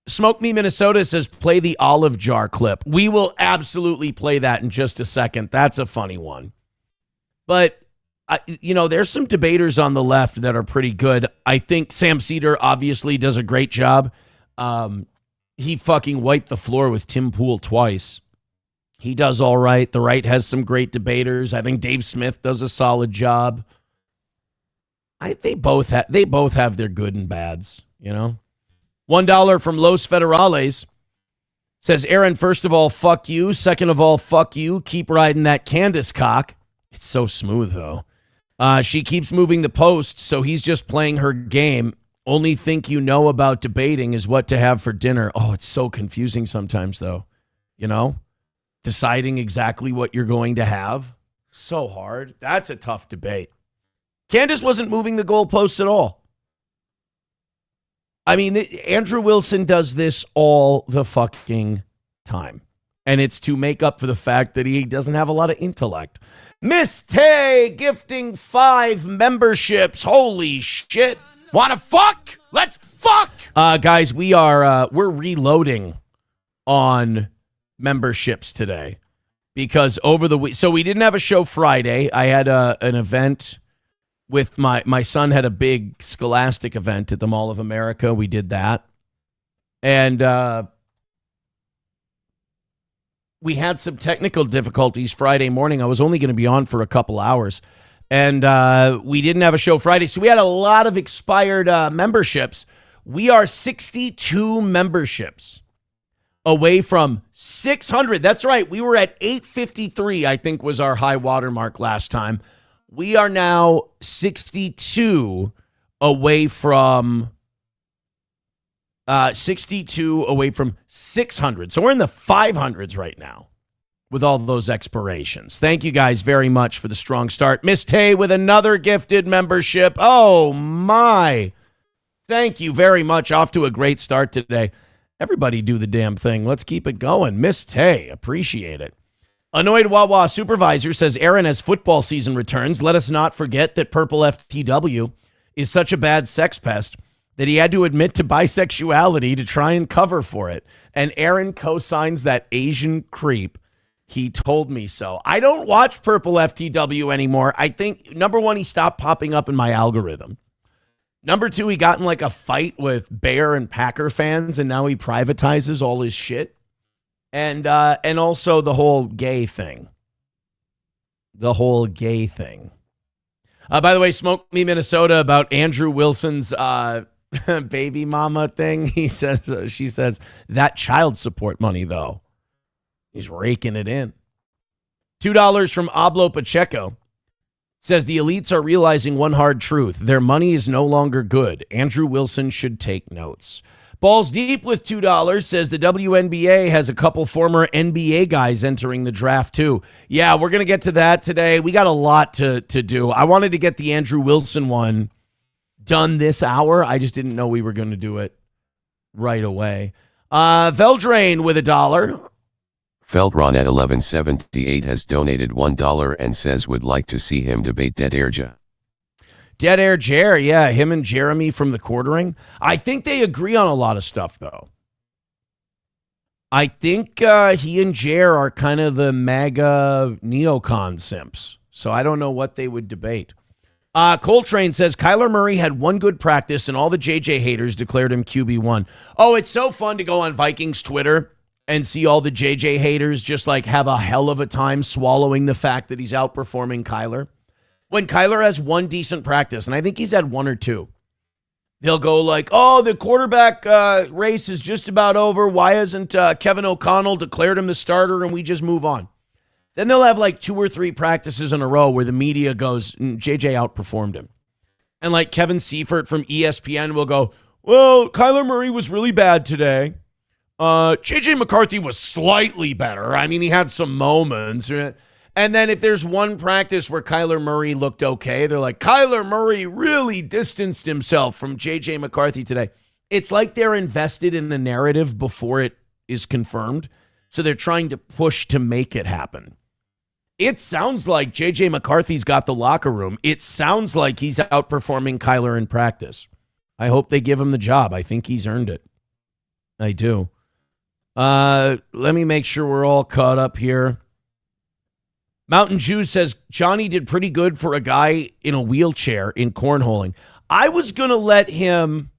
Smoke Me Minnesota says play the olive jar clip. We will absolutely play that in just a second. That's a funny one. But there's some debaters on the left that are pretty good. I think Sam Cedar obviously does a great job. He fucking wiped the floor with Tim Pool twice. He does all right. The right has some great debaters. I think Dave Smith does a solid job. They both have their good and bads, $1 from Los Federales says, Aaron, first of all, fuck you. Second of all, fuck you. Keep riding that Candace cock. It's so smooth, though. She keeps moving the post, so he's just playing her game. Only think you know about debating is what to have for dinner. Oh, it's so confusing sometimes, though. Deciding exactly what you're going to have. So hard. That's a tough debate. Candace wasn't moving the goalposts at all. I mean, Andrew Wilson does this all the fucking time. And it's to make up for the fact that he doesn't have a lot of intellect. Miss Tay gifting 5 memberships. Holy shit.
Wanna fuck? Let's fuck!
Guys, we're reloading on memberships today because over the week, so we didn't have a show Friday. I had an event with my son had a big Scholastic event at the Mall of America. We did that. And we had some technical difficulties Friday morning. I was only going to be on for a couple hours. And we didn't have a show Friday. So we had a lot of expired memberships. We are 62 memberships away from 600. That's right. We were at 853, I think was our high watermark last time. We are now 62 away from 600. So we're in the 500s right now. with all those expirations. Thank you guys very much for the strong start. Miss Tay with another gifted membership. Oh, my. Thank you very much. Off to a great start today. Everybody do the damn thing. Let's keep it going. Miss Tay, appreciate it. Annoyed Wawa Supervisor says, Aaron, as football season returns, let us not forget that Purple FTW is such a bad sex pest that he had to admit to bisexuality to try and cover for it. And Aaron co-signs that Asian creep. He told me so. I don't watch Purple FTW anymore. I think, number one, he stopped popping up in my algorithm. Number two, he got in like a fight with Bear and Packer fans, and now he privatizes all his shit. And also the whole gay thing. The whole gay thing. By the way, Smoke Me Minnesota about Andrew Wilson's baby mama thing. She says, that child support money, though. He's raking it in. $2 from Ablo Pacheco says the elites are realizing one hard truth. Their money is no longer good. Andrew Wilson should take notes. Balls Deep with $2 says the WNBA has a couple former NBA guys entering the draft too. Yeah, we're going to get to that today. We got a lot to do. I wanted to get the Andrew Wilson one done this hour. I just didn't know we were going to do it right away. Veldrain with $1.
Feldron at 1178 has donated $1 and says would like to see him debate Dead Air Ja.
Dead Air Jer, yeah, him and Jeremy from the Quartering. I think they agree on a lot of stuff, though. I think he and Jer are kind of the MAGA neocon simps, so I don't know what they would debate. Coltrane says Kyler Murray had one good practice and all the JJ haters declared him QB1. Oh, it's so fun to go on Vikings Twitter and see all the JJ haters just like have a hell of a time swallowing the fact that he's outperforming Kyler. When Kyler has one decent practice, and I think he's had one or two, they'll go like, oh, the quarterback race is just about over. Why hasn't Kevin O'Connell declared him the starter and we just move on? Then they'll have like 2 or 3 practices in a row where the media goes, JJ outperformed him. And like Kevin Seifert from ESPN will go, well, Kyler Murray was really bad today. JJ McCarthy was slightly better. I mean, he had some moments. And then if there's one practice where Kyler Murray looked okay, they're like, Kyler Murray really distanced himself from JJ McCarthy today. It's like they're invested in the narrative before it is confirmed. So they're trying to push to make it happen. It sounds like JJ McCarthy's got the locker room. It sounds like he's outperforming Kyler in practice. I hope they give him the job. I think he's earned it. I do. Let me make sure we're all caught up here. Mountain Jew says Johnny did pretty good for a guy in a wheelchair in cornholing. I was going to let him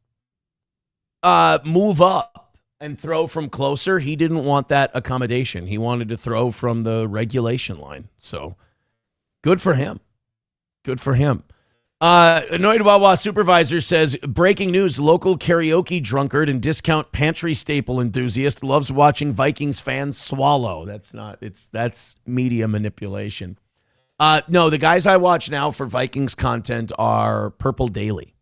move up and throw from closer. He didn't want that accommodation. He wanted to throw from the regulation line. So good for him. Good for him. Annoyed Wawa Supervisor says, breaking news, local karaoke drunkard and discount pantry staple enthusiast loves watching Vikings fans swallow. That's media manipulation. No, the guys I watch now for Vikings content are Purple Daily.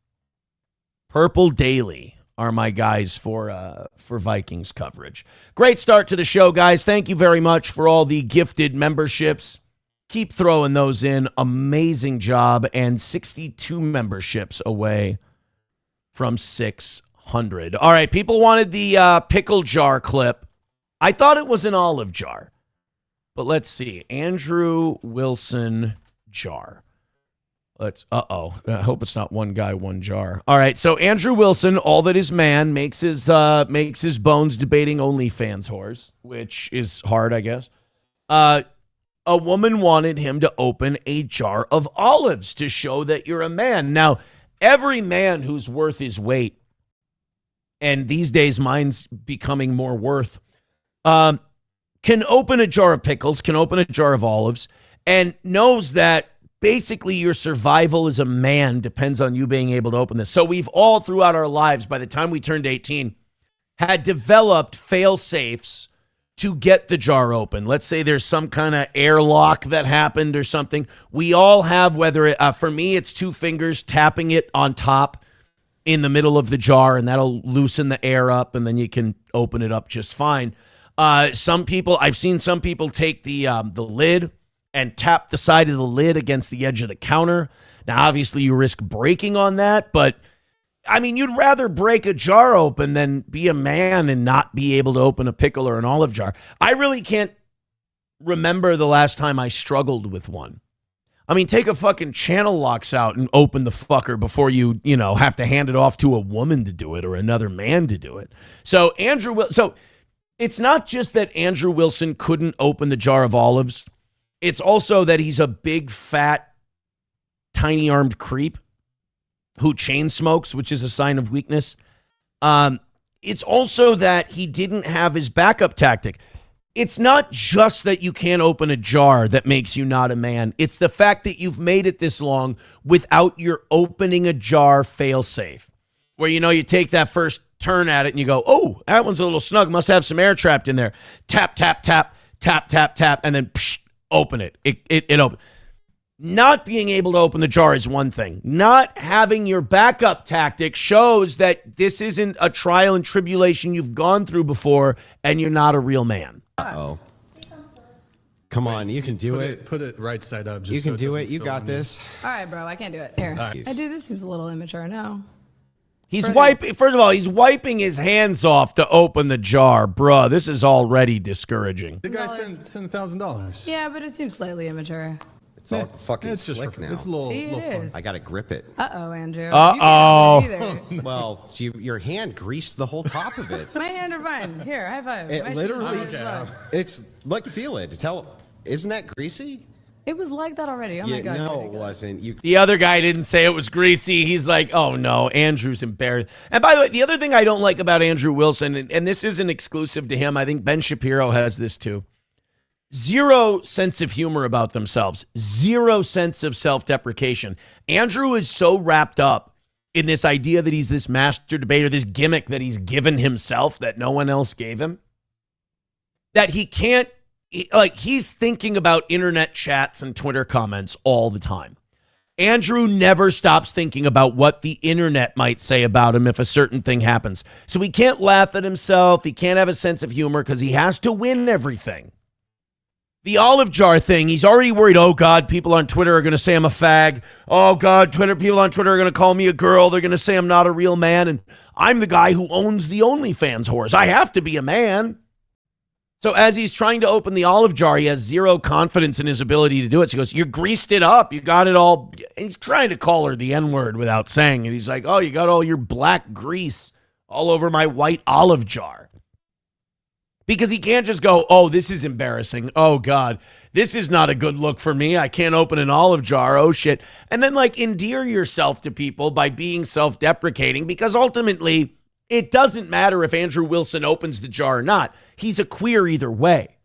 Purple Daily are my guys for Vikings coverage. Great start to the show, guys. Thank you very much for all the gifted memberships. Keep throwing those in. Amazing job. And 62 memberships away from 600. All right, people wanted the pickle jar clip. I thought it was an olive jar. But let's see. Andrew Wilson jar. I hope it's not one guy, one jar. All right, so Andrew Wilson, all that is man, makes his bones debating OnlyFans whores, which is hard, I guess. A woman wanted him to open a jar of olives to show that you're a man. Now, every man who's worth his weight, and these days mine's becoming more worth, can open a jar of pickles, can open a jar of olives, and knows that basically your survival as a man depends on you being able to open this. So we've all throughout our lives, by the time we turned 18, had developed fail-safes to get the jar open. Let's say there's some kind of airlock that happened or something. We all have, whether it, for me, it's 2 fingers tapping it on top in the middle of the jar, and that'll loosen the air up, and then you can open it up just fine. I've seen some people take the lid and tap the side of the lid against the edge of the counter. Now, obviously, you risk breaking on that, but I mean, you'd rather break a jar open than be a man and not be able to open a pickle or an olive jar. I really can't remember the last time I struggled with one. I mean, take a fucking channel locks out and open the fucker before you have to hand it off to a woman to do it or another man to do it. So it's not just that Andrew Wilson couldn't open the jar of olives. It's also that he's a big, fat, tiny-armed creep who chain smokes, which is a sign of weakness. It's also that he didn't have his backup tactic. It's not just that you can't open a jar that makes you not a man. It's the fact that you've made it this long without your opening a jar fail-safe. Where, you take that first turn at it and you go, oh, that one's a little snug. Must have some air trapped in there. Tap, tap, tap, tap, tap, tap, and then open it. It opens. Not being able to open the jar is one thing. Not having your backup tactic shows that this isn't a trial and tribulation you've gone through before and you're not a real man.
Uh-oh. Come on, you can do it.
Put it right side up.
You can do it. You got this.
All right, bro. I can't do it. Here.
Right.
This seems a little immature. No.
He's wiping. First of all, he's wiping his hands off to open the jar, bruh. This is already discouraging.
The guy sent $1,000.
Yeah, but it seems slightly immature.
It's all fucking slick now.
It's a little
fun.
I gotta grip it.
Uh-oh, Andrew.
Uh-oh.
You can't do it either.
Well, your hand greased the whole top of it.
My hand are fine. Here, high five.
It literally, it's like, feel it. Isn't that greasy?
It was like that already. Oh my God.
No, it wasn't.
The other guy didn't say it was greasy. He's like, oh no, Andrew's embarrassed. And by the way, the other thing I don't like about Andrew Wilson, and this isn't exclusive to him, I think Ben Shapiro has this too. Zero sense of humor about themselves. Zero sense of self-deprecation. Andrew is so wrapped up in this idea that he's this master debater, this gimmick that he's given himself that no one else gave him, that he can't, he's thinking about internet chats and Twitter comments all the time. Andrew never stops thinking about what the internet might say about him if a certain thing happens. So he can't laugh at himself. He can't have a sense of humor because he has to win everything. The olive jar thing, he's already worried, oh God, people on Twitter are going to say I'm a fag. Oh God, people on Twitter are going to call me a girl. They're going to say I'm not a real man. And I'm the guy who owns the OnlyFans horse. I have to be a man. So as he's trying to open the olive jar, he has zero confidence in his ability to do it. So he goes, you greased it up. You got it all. And he's trying to call her the N-word without saying it. He's like, oh, you got all your black grease all over my white olive jar. Because he can't just go, oh, this is embarrassing. Oh, God, this is not a good look for me. I can't open an olive jar. Oh, shit. And then, endear yourself to people by being self-deprecating, because ultimately, it doesn't matter if Andrew Wilson opens the jar or not. He's a queer either way.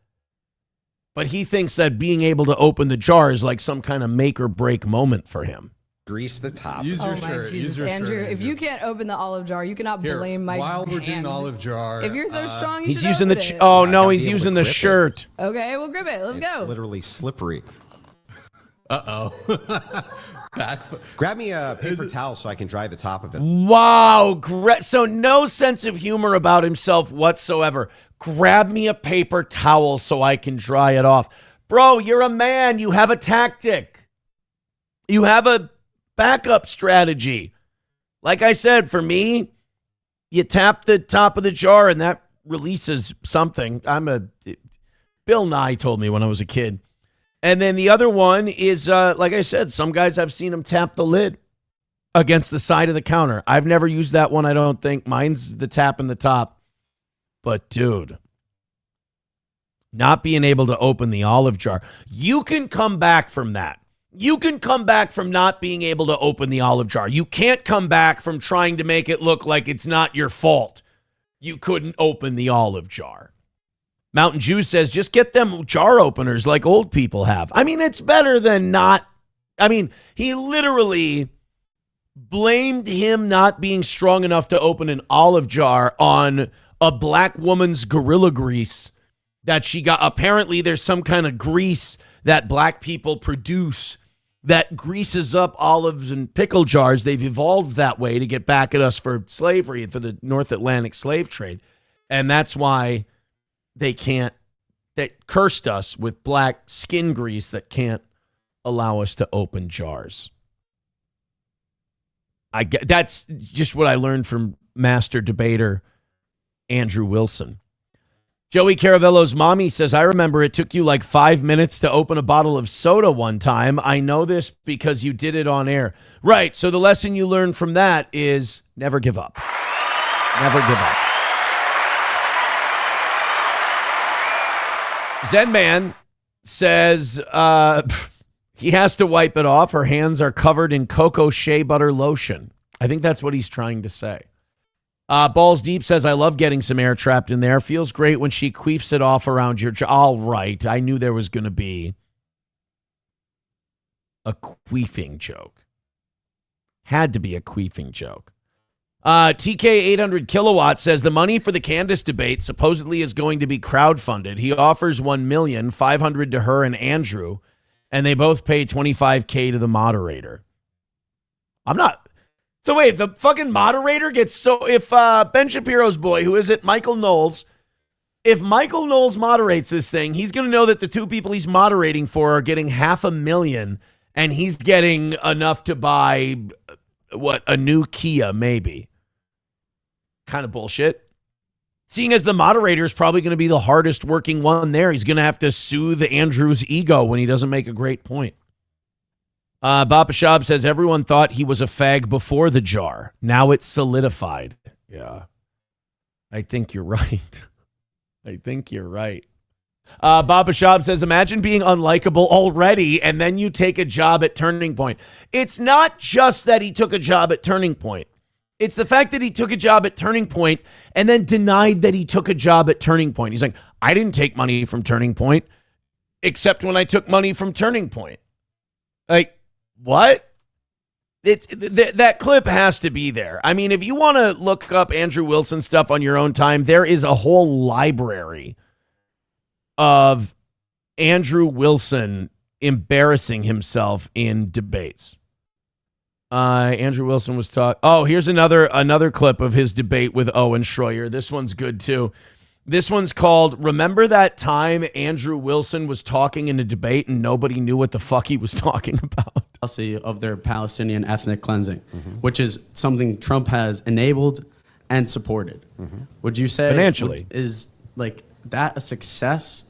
But he thinks that being able to open the jar is like some kind of make or break moment for him.
Grease the top.
Use your
oh my
shirt.
Jesus,
Use your
Andrew!
shirt,
If you can't open the olive jar, you cannot blame my
while we're doing
hand.
olive jar.
If you're so strong, you
He's
should
using
open
the.
it.
Oh no, he's using the shirt.
Okay, we'll grip it. Let's
It's
go.
literally slippery.
Uh-oh.
Grab me a paper towel so I can dry the top of it.
Wow, so no sense of humor about himself whatsoever. Grab me a paper towel so I can dry it off. Bro, you're a man. You have a tactic. You have a backup strategy. Like I said, for me, you tap the top of the jar and that releases something. Bill Nye told me when I was a kid. And then the other one is, like I said, some guys I've seen them tap the lid against the side of the counter. I've never used that one, I don't think. Mine's the tap in the top. But, dude, not being able to open the olive jar. You can come back from that. You can come back from not being able to open the olive jar. You can't come back from trying to make it look like it's not your fault. You couldn't open the olive jar. Mountain Jew says, just get them jar openers like old people have. I mean, it's better than not. I mean, he literally blamed him not being strong enough to open an olive jar on a black woman's Gorilla Grease that she got. Apparently, there's some kind of grease that black people produce that greases up olives and pickle jars. They've evolved that way to get back at us for slavery, for the North Atlantic slave trade. And that's why that cursed us with black skin grease that can't allow us to open jars. That's just what I learned from master debater Andrew Wilson. Joey Caravello's mommy says, I remember it took you like 5 minutes to open a bottle of soda one time. I know this because you did it on air. Right. So the lesson you learn from that is never give up. Never give up. Zen Man says he has to wipe it off. Her hands are covered in cocoa shea butter lotion. I think that's what he's trying to say. Balls Deep says, I love getting some air trapped in there. Feels great when she queefs it off around your jaw. All right. I knew there was going to be a queefing joke. Had to be a queefing joke. TK 800 Kilowatt says the money for the Candace debate supposedly is going to be crowdfunded. He offers $1,500,000 to her and Andrew, and they both pay $25K to the moderator. I'm not. So wait, the fucking moderator gets, so if Ben Shapiro's boy, who is it, Michael Knowles, if Michael Knowles moderates this thing, he's going to know that the two people he's moderating for are getting $500,000, and he's getting enough to buy, a new Kia maybe. Kind of bullshit. Seeing as the moderator is probably going to be the hardest working one there, he's going to have to soothe Andrew's ego when he doesn't make a great point. Bapa Shab says everyone thought he was a fag before the jar. Now it's solidified. Yeah. I think you're right. I think you're right. Baba Shab says, imagine being unlikable already and then you take a job at Turning Point. It's not just that he took a job at Turning Point. It's the fact that he took a job at Turning Point and then denied that he took a job at Turning Point. He's like, I didn't take money from Turning Point except when I took money from Turning Point. Like, what? That clip has to be there. I mean, if you want to look up Andrew Wilson stuff on your own time, there is a whole library of Andrew Wilson embarrassing himself in debates. Andrew Wilson was talking. Oh, here's another clip of his debate with Owen Schroyer. This one's good too. This one's called, remember that time Andrew Wilson was talking in a debate and nobody knew what the fuck he was talking about?
Of their Palestinian ethnic cleansing, which is something Trump has enabled and supported. Would you say
financially
is like that a success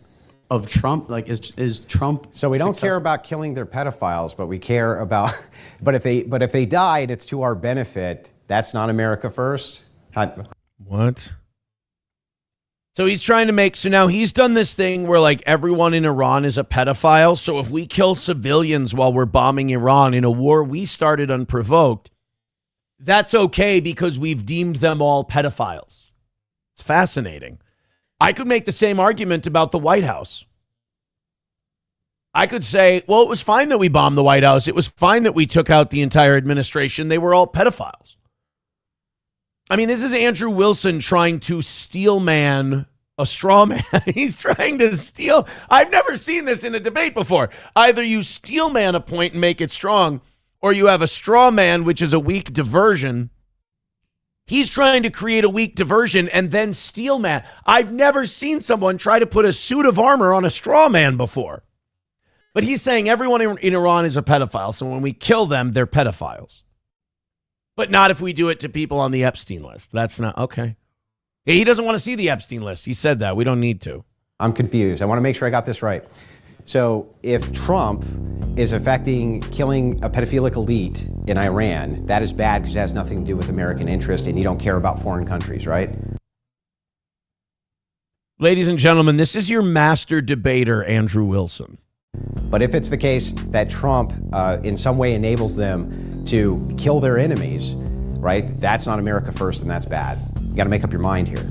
of Trump? Like is Trump?
So we don't care about killing their pedophiles, but we care about. But if they died, it's to our benefit. That's not America first.
What? So he's trying to make, so now he's done this thing where like everyone in Iran is a pedophile. So if we kill civilians while we're bombing Iran in a war we started unprovoked, that's okay because we've deemed them all pedophiles. It's fascinating. I could make the same argument about the White House. I could say, well, it was fine that we bombed the White House. It was fine that we took out the entire administration. They were all pedophiles. I mean, this is Andrew Wilson trying to steel man a straw man. He's trying to steal. I've never seen this in a debate before. Either you steel man a point and make it strong, or you have a straw man, which is a weak diversion. He's trying to create a weak diversion and then steel man. I've never seen someone try to put a suit of armor on a straw man before. But he's saying everyone in Iran is a pedophile. So when we kill them, they're pedophiles. But not if we do it to people on the Epstein list. That's not okay. He doesn't want to see the Epstein list. He said that. We don't need to.
I'm confused. I want to make sure I got this right. So if Trump is affecting killing a pedophilic elite in Iran, that is bad because it has nothing to do with American interest and you don't care about foreign countries, right?
Ladies and gentlemen, this is your master debater, Andrew Wilson.
But if it's the case that Trump in some way enables them to kill their enemies, right, that's not America first and that's bad. You got to make up your mind here.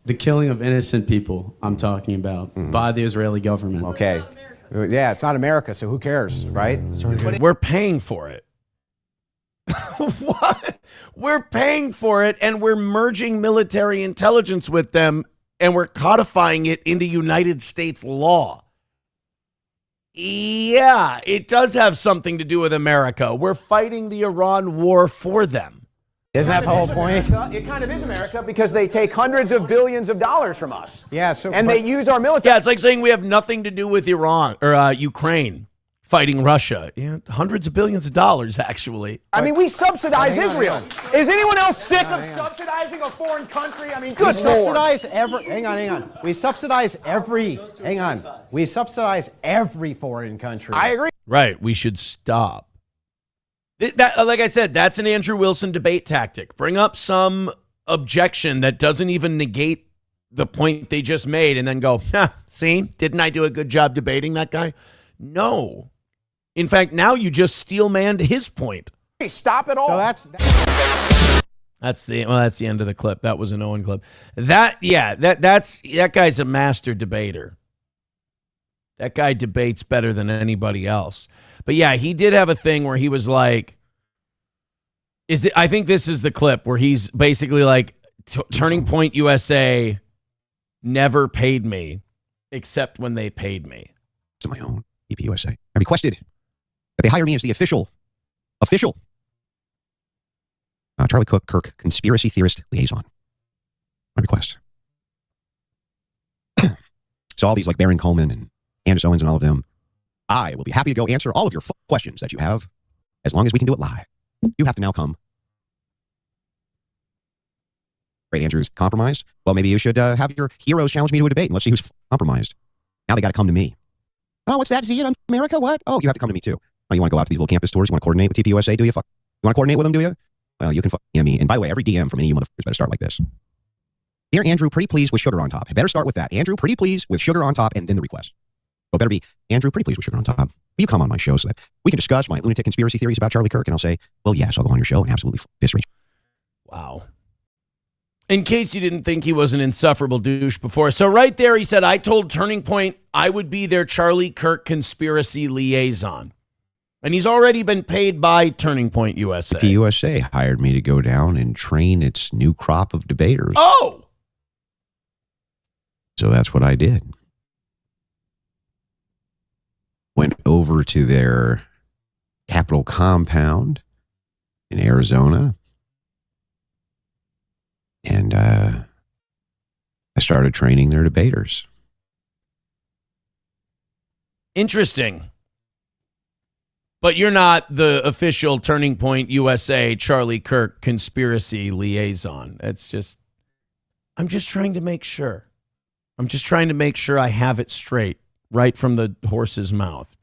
The killing of innocent people I'm talking about by the Israeli government.
Okay. Yeah, it's not America, so who cares, right?
We're paying for it. What? We're paying for it and we're merging military intelligence with them and we're codifying it into United States law. Yeah, it does have something to do with America. We're fighting the Iran war for them.
Isn't that the whole point? It kind of is America because they take hundreds of billions of dollars from us.
Yeah,
and they use our military.
Yeah, it's like saying we have nothing to do with Iran or Ukraine fighting Russia. Yeah, hundreds of billions of dollars, actually.
I mean, we subsidize Israel. Is anyone else sick of subsidizing a foreign country? I mean, good
We subsidize
Lord.
hang on. We subsidize We subsidize every foreign country.
I agree.
Right, we should stop. That, like I said, that's an Andrew Wilson debate tactic. Bring up some objection that doesn't even negate the point they just made and then go, see, didn't I do a good job debating that guy? No. In fact, now you just steel-manned his point.
Hey, stop it all.
So
That's the end of the clip. That was an Owen clip. That guy's a master debater. That guy debates better than anybody else. But yeah, he did have a thing where he was like, I think this is the clip where he's basically like, Turning Point USA never paid me except when they paid me.
To my own TPUSA. I requested that they hire me as the official Charlie Kirk conspiracy theorist liaison. My request. So all these like Baron Coleman and Candace Owens and all of them, I will be happy to go answer all of your questions that you have, as long as we can do it live. You have to now come. Great, Andrew's compromised. Well, maybe you should have your heroes challenge me to a debate, and let's see who's compromised. Now they got to come to me. Oh, what's that? See it on America? What? Oh, you have to come to me too. Oh, you want to go out to these little campus tours? You want to coordinate with TPUSA? Do you? You want to coordinate with them? Do you? Well, you can DM me. And by the way, every DM from any of you motherfuckers better start like this. Dear Andrew, pretty please with sugar on top. I better start with that. Andrew, pretty please with sugar on top, and then the request. So it better be, Andrew, pretty please with sugar on top. Will you come on my show so that we can discuss my lunatic conspiracy theories about Charlie Kirk? And I'll say, well, yes, I'll go on your show and absolutely eviscerate.
Wow. In case you didn't think he was an insufferable douche before. So right there, he said, I told Turning Point I would be their Charlie Kirk conspiracy liaison. And he's already been paid by Turning Point USA.
TPUSA hired me to go down and train its new crop of debaters.
Oh!
So that's what I did. Went over to their Capitol compound in Arizona. And I started training their debaters.
Interesting. But you're not the official Turning Point USA Charlie Kirk conspiracy liaison. It's just, I'm just trying to make sure. I'm just trying to make sure I have it straight, right from the horse's mouth.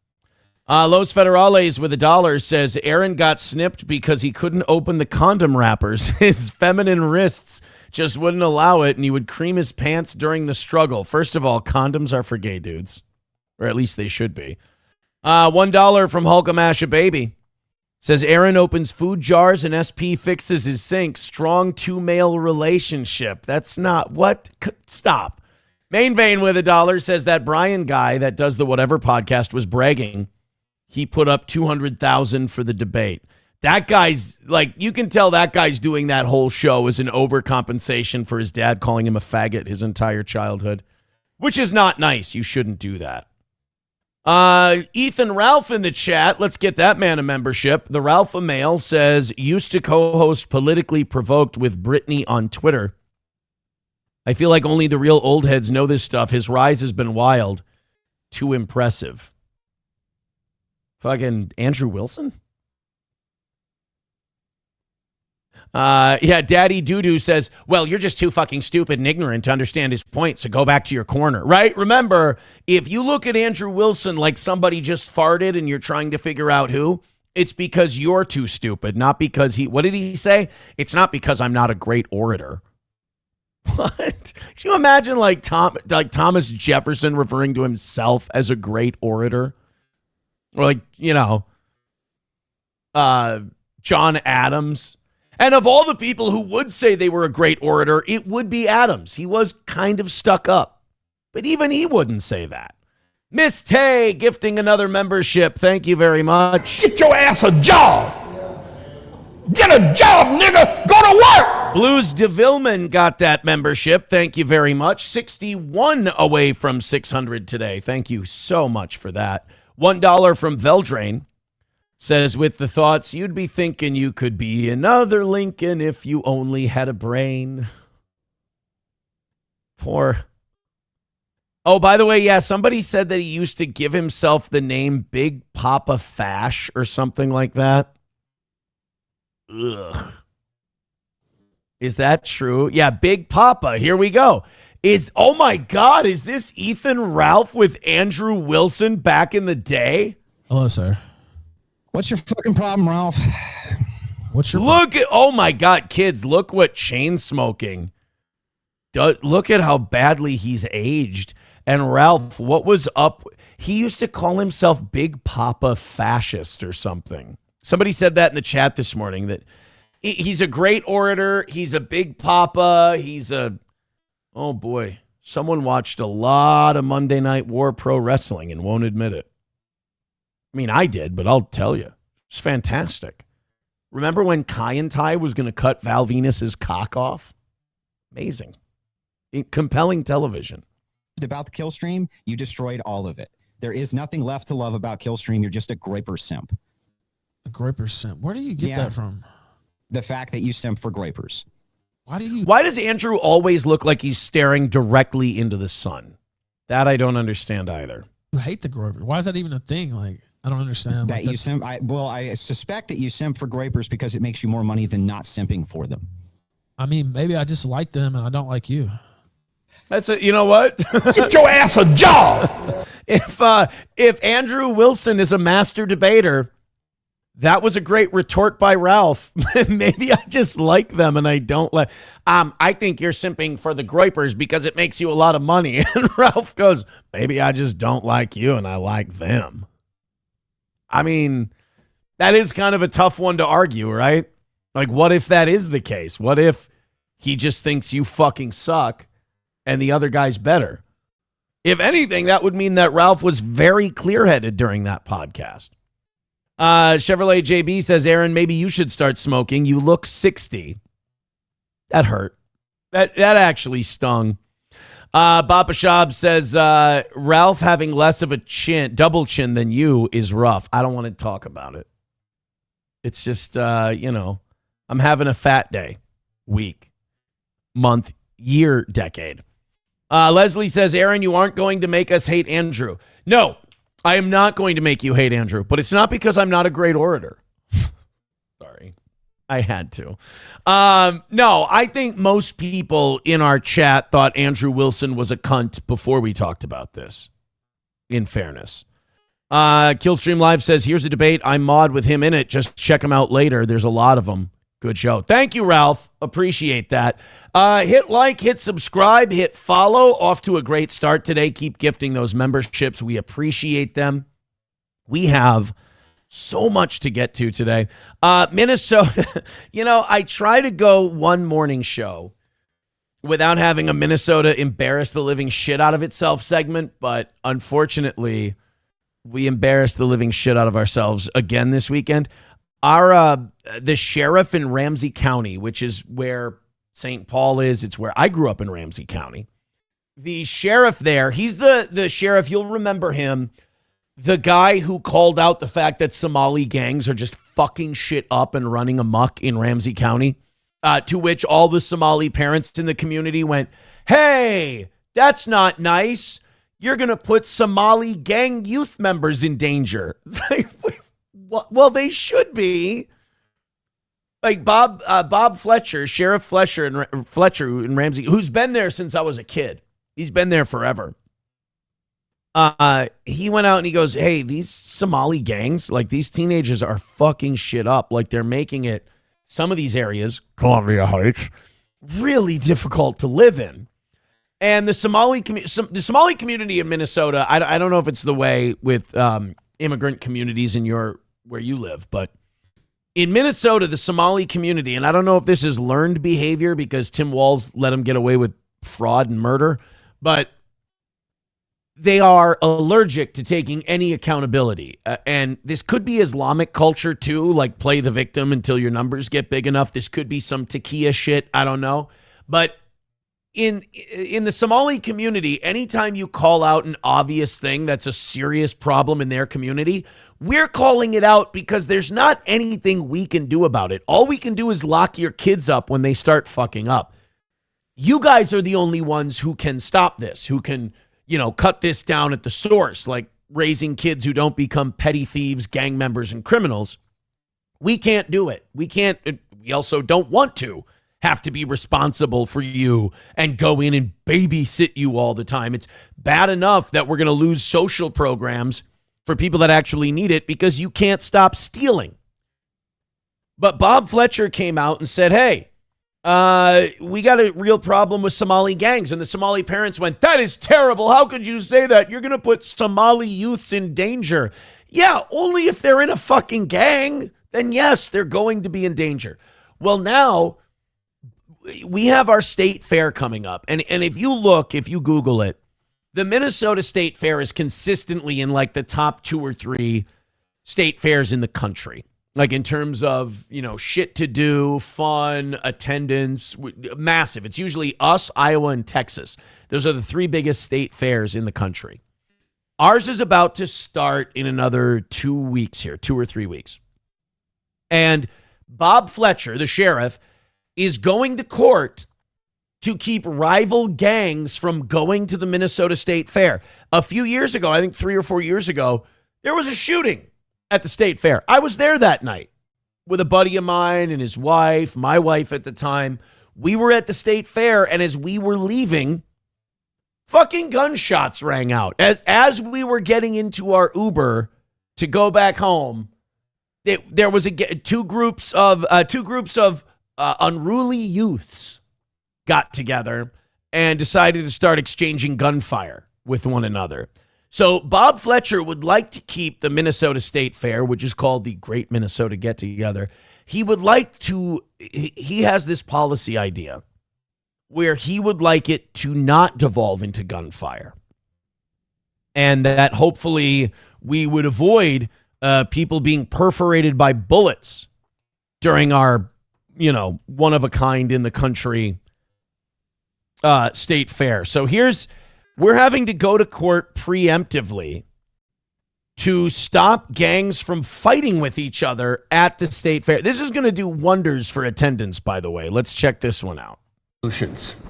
Los Federales with $1 says, Aaron got snipped because he couldn't open the condom wrappers. His feminine wrists just wouldn't allow it, and he would cream his pants during the struggle. First of all, condoms are for gay dudes, or at least they should be. $1 from Hulkamasha Baby says, Aaron opens food jars and SP fixes his sink. Strong two-male relationship. That's not what? Stop. Main Vein with $1 says that Brian guy that does the Whatever podcast was bragging. He put up 200,000 for the debate. That guy's like, you can tell that guy's doing that whole show as an overcompensation for his dad calling him a faggot his entire childhood, which is not nice. You shouldn't do that. Ethan Ralph in the chat. Let's get that man a membership. The Ralph Mail says, used to co-host Politically Provoked with Brittany on Twitter. I feel like only the real old heads know this stuff. His rise has been wild. Too impressive. Fucking Andrew Wilson? Yeah, Daddy Doodoo says, well, you're just too fucking stupid and ignorant to understand his point, so go back to your corner, right? Remember, if you look at Andrew Wilson like somebody just farted and you're trying to figure out who, it's because you're too stupid, not because what did he say? It's not because I'm not a great orator. What? Can you imagine like Thomas Jefferson referring to himself as a great orator? Or like, John Adams. And of all the people who would say they were a great orator, it would be Adams. He was kind of stuck up. But even he wouldn't say that. Miss Tay gifting another membership. Thank you very much.
Get your ass a job. Get a job, nigga. Go to work.
Blues DeVilman got that membership. Thank you very much. 61 away from 600 today. Thank you so much for that. $1 from Veldrain. says, with the thoughts, you'd be thinking you could be another Lincoln if you only had a brain. Poor. Oh, by the way, yeah, somebody said that he used to give himself the name Big Papa Fash or something like that. Ugh. Is that true? Yeah, Big Papa. Here we go. Oh my God, is this Ethan Ralph with Andrew Wilson back in the day?
Hello, sir.
What's your fucking problem, Ralph?
Oh my God, kids, look what chain smoking does. Look at how badly he's aged. And Ralph, what was up? He used to call himself Big Papa Fascist or something. Somebody said that in the chat this morning, that he's a great orator. He's a big papa. Oh boy. Someone watched a lot of Monday Night War Pro Wrestling and won't admit it. I mean, I did, but I'll tell you, it's fantastic. Remember when Kyantai was going to cut Val Venus's cock off? Amazing. Compelling television.
About the kill stream, you destroyed all of it. There is nothing left to love about kill stream. You're just a Groiper simp.
A Groiper simp. Where do you get that from?
The fact that you simp for Groipers.
Why does Andrew always look like he's staring directly into the sun? That I don't understand either.
You hate the Groiper. Why is that even a thing? Like, I don't understand.
That you simp. I suspect that you simp for Groipers because it makes you more money than not simping for them.
I mean, maybe I just like them and I don't like you.
That's it. You know what?
Get your ass a job.
If Andrew Wilson is a master debater, that was a great retort by Ralph. Maybe I just like them and I don't like. I think you're simping for the Groipers because it makes you a lot of money. And Ralph goes, maybe I just don't like you and I like them. I mean, that is kind of a tough one to argue, right? Like, what if that is the case? What if he just thinks you fucking suck and the other guy's better? If anything, that would mean that Ralph was very clear-headed during that podcast. Chevrolet JB says, Aaron, maybe you should start smoking. You look 60. That hurt. That actually stung. Bapa Shab says, Ralph having less of a double chin than you is rough. I don't want to talk about it. It's just, I'm having a fat day, week, month, year, decade. Leslie says, Aaron, you aren't going to make us hate Andrew. No, I am not going to make you hate Andrew, but it's not because I'm not a great orator. Sorry, I had to. No, I think most people in our chat thought Andrew Wilson was a cunt before we talked about this, in fairness. Killstream Live says, here's a debate. I'm mod with him in it. Just check him out later. There's a lot of them. Good show. Thank you, Ralph. Appreciate that. Hit like, hit subscribe, hit follow. Off to a great start today. Keep gifting those memberships. We appreciate them. We have so much to get to today. Minnesota, I try to go one morning show without having a Minnesota embarrass the living shit out of itself segment, but unfortunately, we embarrassed the living shit out of ourselves again this weekend. The sheriff in Ramsey County, which is where St. Paul is. It's where I grew up in Ramsey County. The sheriff there, he's the sheriff. You'll remember him. The guy who called out the fact that Somali gangs are just fucking shit up and running amok in Ramsey County, to which all the Somali parents in the community went, hey, that's not nice. You're going to put Somali gang youth members in danger. It's like, well, they should be. Like Bob Fletcher, Sheriff Fletcher in Ramsey, who's been there since I was a kid. He's been there forever. He went out and he goes, hey, these Somali gangs, like these teenagers are fucking shit up. Like they're making it, some of these areas, Columbia Heights, really difficult to live in. And the Somali community in Minnesota, I don't know if it's the way with immigrant communities in where you live, but in Minnesota, the Somali community, and I don't know if this is learned behavior because Tim Walz let them get away with fraud and murder, but they are allergic to taking any accountability. And this could be Islamic culture too, like play the victim until your numbers get big enough. This could be some taqiyya shit. I don't know. But in the Somali community, anytime you call out an obvious thing that's a serious problem in their community, we're calling it out because there's not anything we can do about it. All we can do is lock your kids up when they start fucking up. You guys are the only ones who can stop this, who can, cut this down at the source, like raising kids who don't become petty thieves, gang members, and criminals. We can't do it. We also don't want to have to be responsible for you and go in and babysit you all the time. It's bad enough that we're going to lose social programs for people that actually need it because you can't stop stealing. But Bob Fletcher came out and said, hey, we got a real problem with Somali gangs. And the Somali parents went, that is terrible. How could you say that? You're going to put Somali youths in danger. Yeah, only if they're in a fucking gang. Then yes, they're going to be in danger. Well, now we have our state fair coming up. And if you Google it, the Minnesota State Fair is consistently in like the top 2 or 3 state fairs in the country. Like in terms of, shit to do, fun, attendance, massive. It's usually us, Iowa, and Texas. Those are the 3 biggest state fairs in the country. Ours is about to start in another 2 weeks here, 2 or 3 weeks. And Bob Fletcher, the sheriff, is going to court to keep rival gangs from going to the Minnesota State Fair. A few years ago, I think 3 or 4 years ago, there was a shooting at the State Fair. I was there that night with a buddy of mine and his wife, my wife at the time. We were at the State Fair, and as we were leaving, fucking gunshots rang out. As we were getting into our Uber to go back home, there was two groups of unruly youths got together and decided to start exchanging gunfire with one another. So Bob Fletcher would like to keep the Minnesota State Fair, which is called the Great Minnesota Get Together. He has this policy idea where he would like it to not devolve into gunfire. And that hopefully we would avoid people being perforated by bullets during our, one of a kind in the country state fair. So we're having to go to court preemptively to stop gangs from fighting with each other at the state fair. This is going to do wonders for attendance, by the way. Let's check this one out.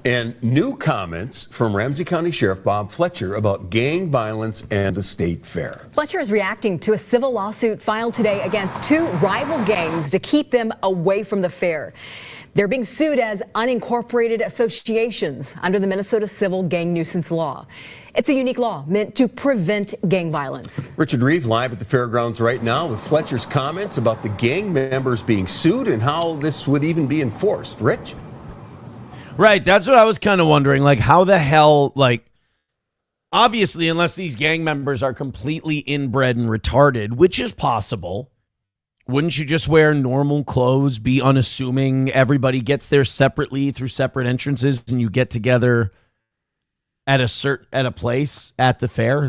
And new comments from Ramsey County Sheriff Bob Fletcher about gang violence and the state fair.
Fletcher is reacting to a civil lawsuit filed today against 2 rival gangs to keep them away from the fair. They're being sued as unincorporated associations under the Minnesota Civil Gang Nuisance Law. It's a unique law meant to prevent gang violence.
Richard Rife live at the fairgrounds right now with Fletcher's comments about the gang members being sued and how this would even be enforced. Rich?
Right, that's what I was kind of wondering. Like, how the hell, obviously, unless these gang members are completely inbred and retarded, which is possible, wouldn't you just wear normal clothes, be unassuming? Everybody gets there separately through separate entrances, and you get together at a place at the fair.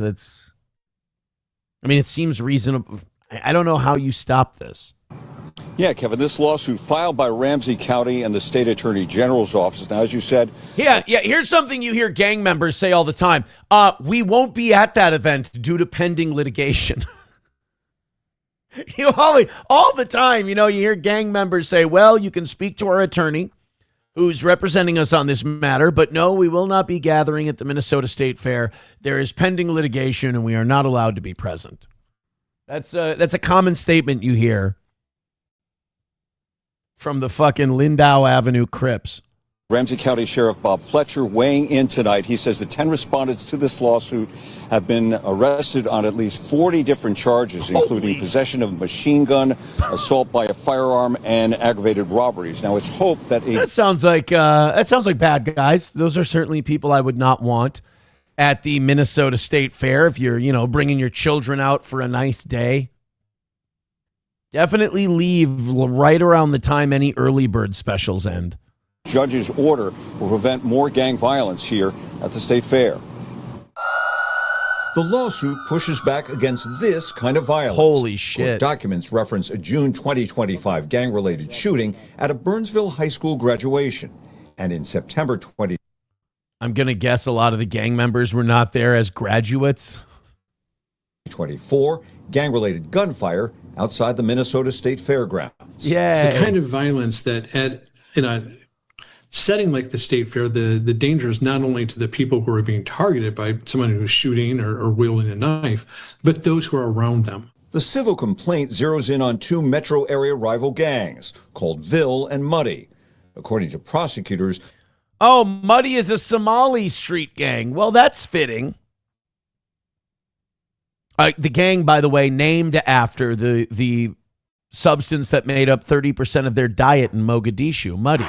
It seems reasonable. I don't know how you stop this.
Yeah, Kevin, this lawsuit filed by Ramsey County and the State Attorney General's office. Now, as you said...
Yeah, here's something you hear gang members say all the time. We won't be at that event due to pending litigation. All the time, you hear gang members say, well, you can speak to our attorney who's representing us on this matter, but no, we will not be gathering at the Minnesota State Fair. There is pending litigation, and we are not allowed to be present. That's a common statement you hear from the fucking Lindau Avenue Crips.
Ramsey County Sheriff Bob Fletcher weighing in tonight. He says the 10 respondents to this lawsuit have been arrested on at least 40 different charges, including possession of a machine gun, assault by a firearm, and aggravated robberies. Now, it's hoped that
that sounds like bad guys. Those are certainly people I would not want at the Minnesota State Fair if you're, bringing your children out for a nice day. Definitely leave right around the time any early bird specials end.
Judge's order will prevent more gang violence here at the state fair.
The lawsuit pushes back against this kind of violence.
Holy shit.
Court documents reference a June 2025 gang-related shooting at a Burnsville High School graduation. And in September
I'm going to guess a lot of the gang members were not there as graduates.
24, gang-related gunfire outside the Minnesota State Fairgrounds.
Yeah.
It's the kind of violence that in a setting like the State Fair, the danger is not only to the people who are being targeted by someone who's shooting or wielding a knife, but those who are around them.
The civil complaint zeroes in on two metro area rival gangs called Ville and Muddy. According to prosecutors,
oh, Muddy is a Somali street gang. Well, that's fitting. The gang, by the way, named after the substance that made up 30% of their diet in Mogadishu, Muddy.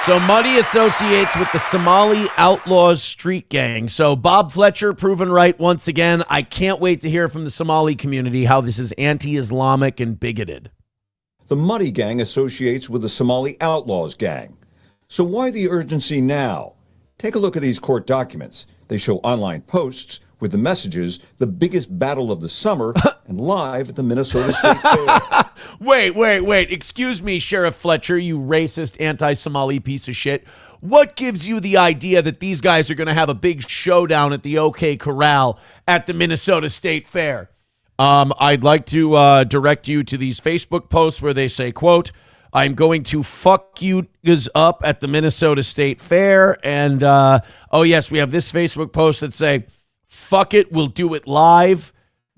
So Muddy associates with the Somali Outlaws street gang. So Bob Fletcher proven right once again. I can't wait to hear from the Somali community how this is anti-Islamic and bigoted.
the Muddy gang associates with the Somali Outlaws gang. So why the urgency now? Take a look at these court documents. They show online posts with the messages, the biggest battle of the summer, and live at the Minnesota State Fair.
Wait. Excuse me, Sheriff Fletcher, you racist, anti-Somali piece of shit. What gives you the idea that these guys are going to have a big showdown at the OK Corral at the Minnesota State Fair? I'd like to direct you to these Facebook posts where they say, quote, I'm going to fuck you up at the Minnesota State Fair. And, oh, yes, we have this Facebook post that say, fuck it, we'll do it live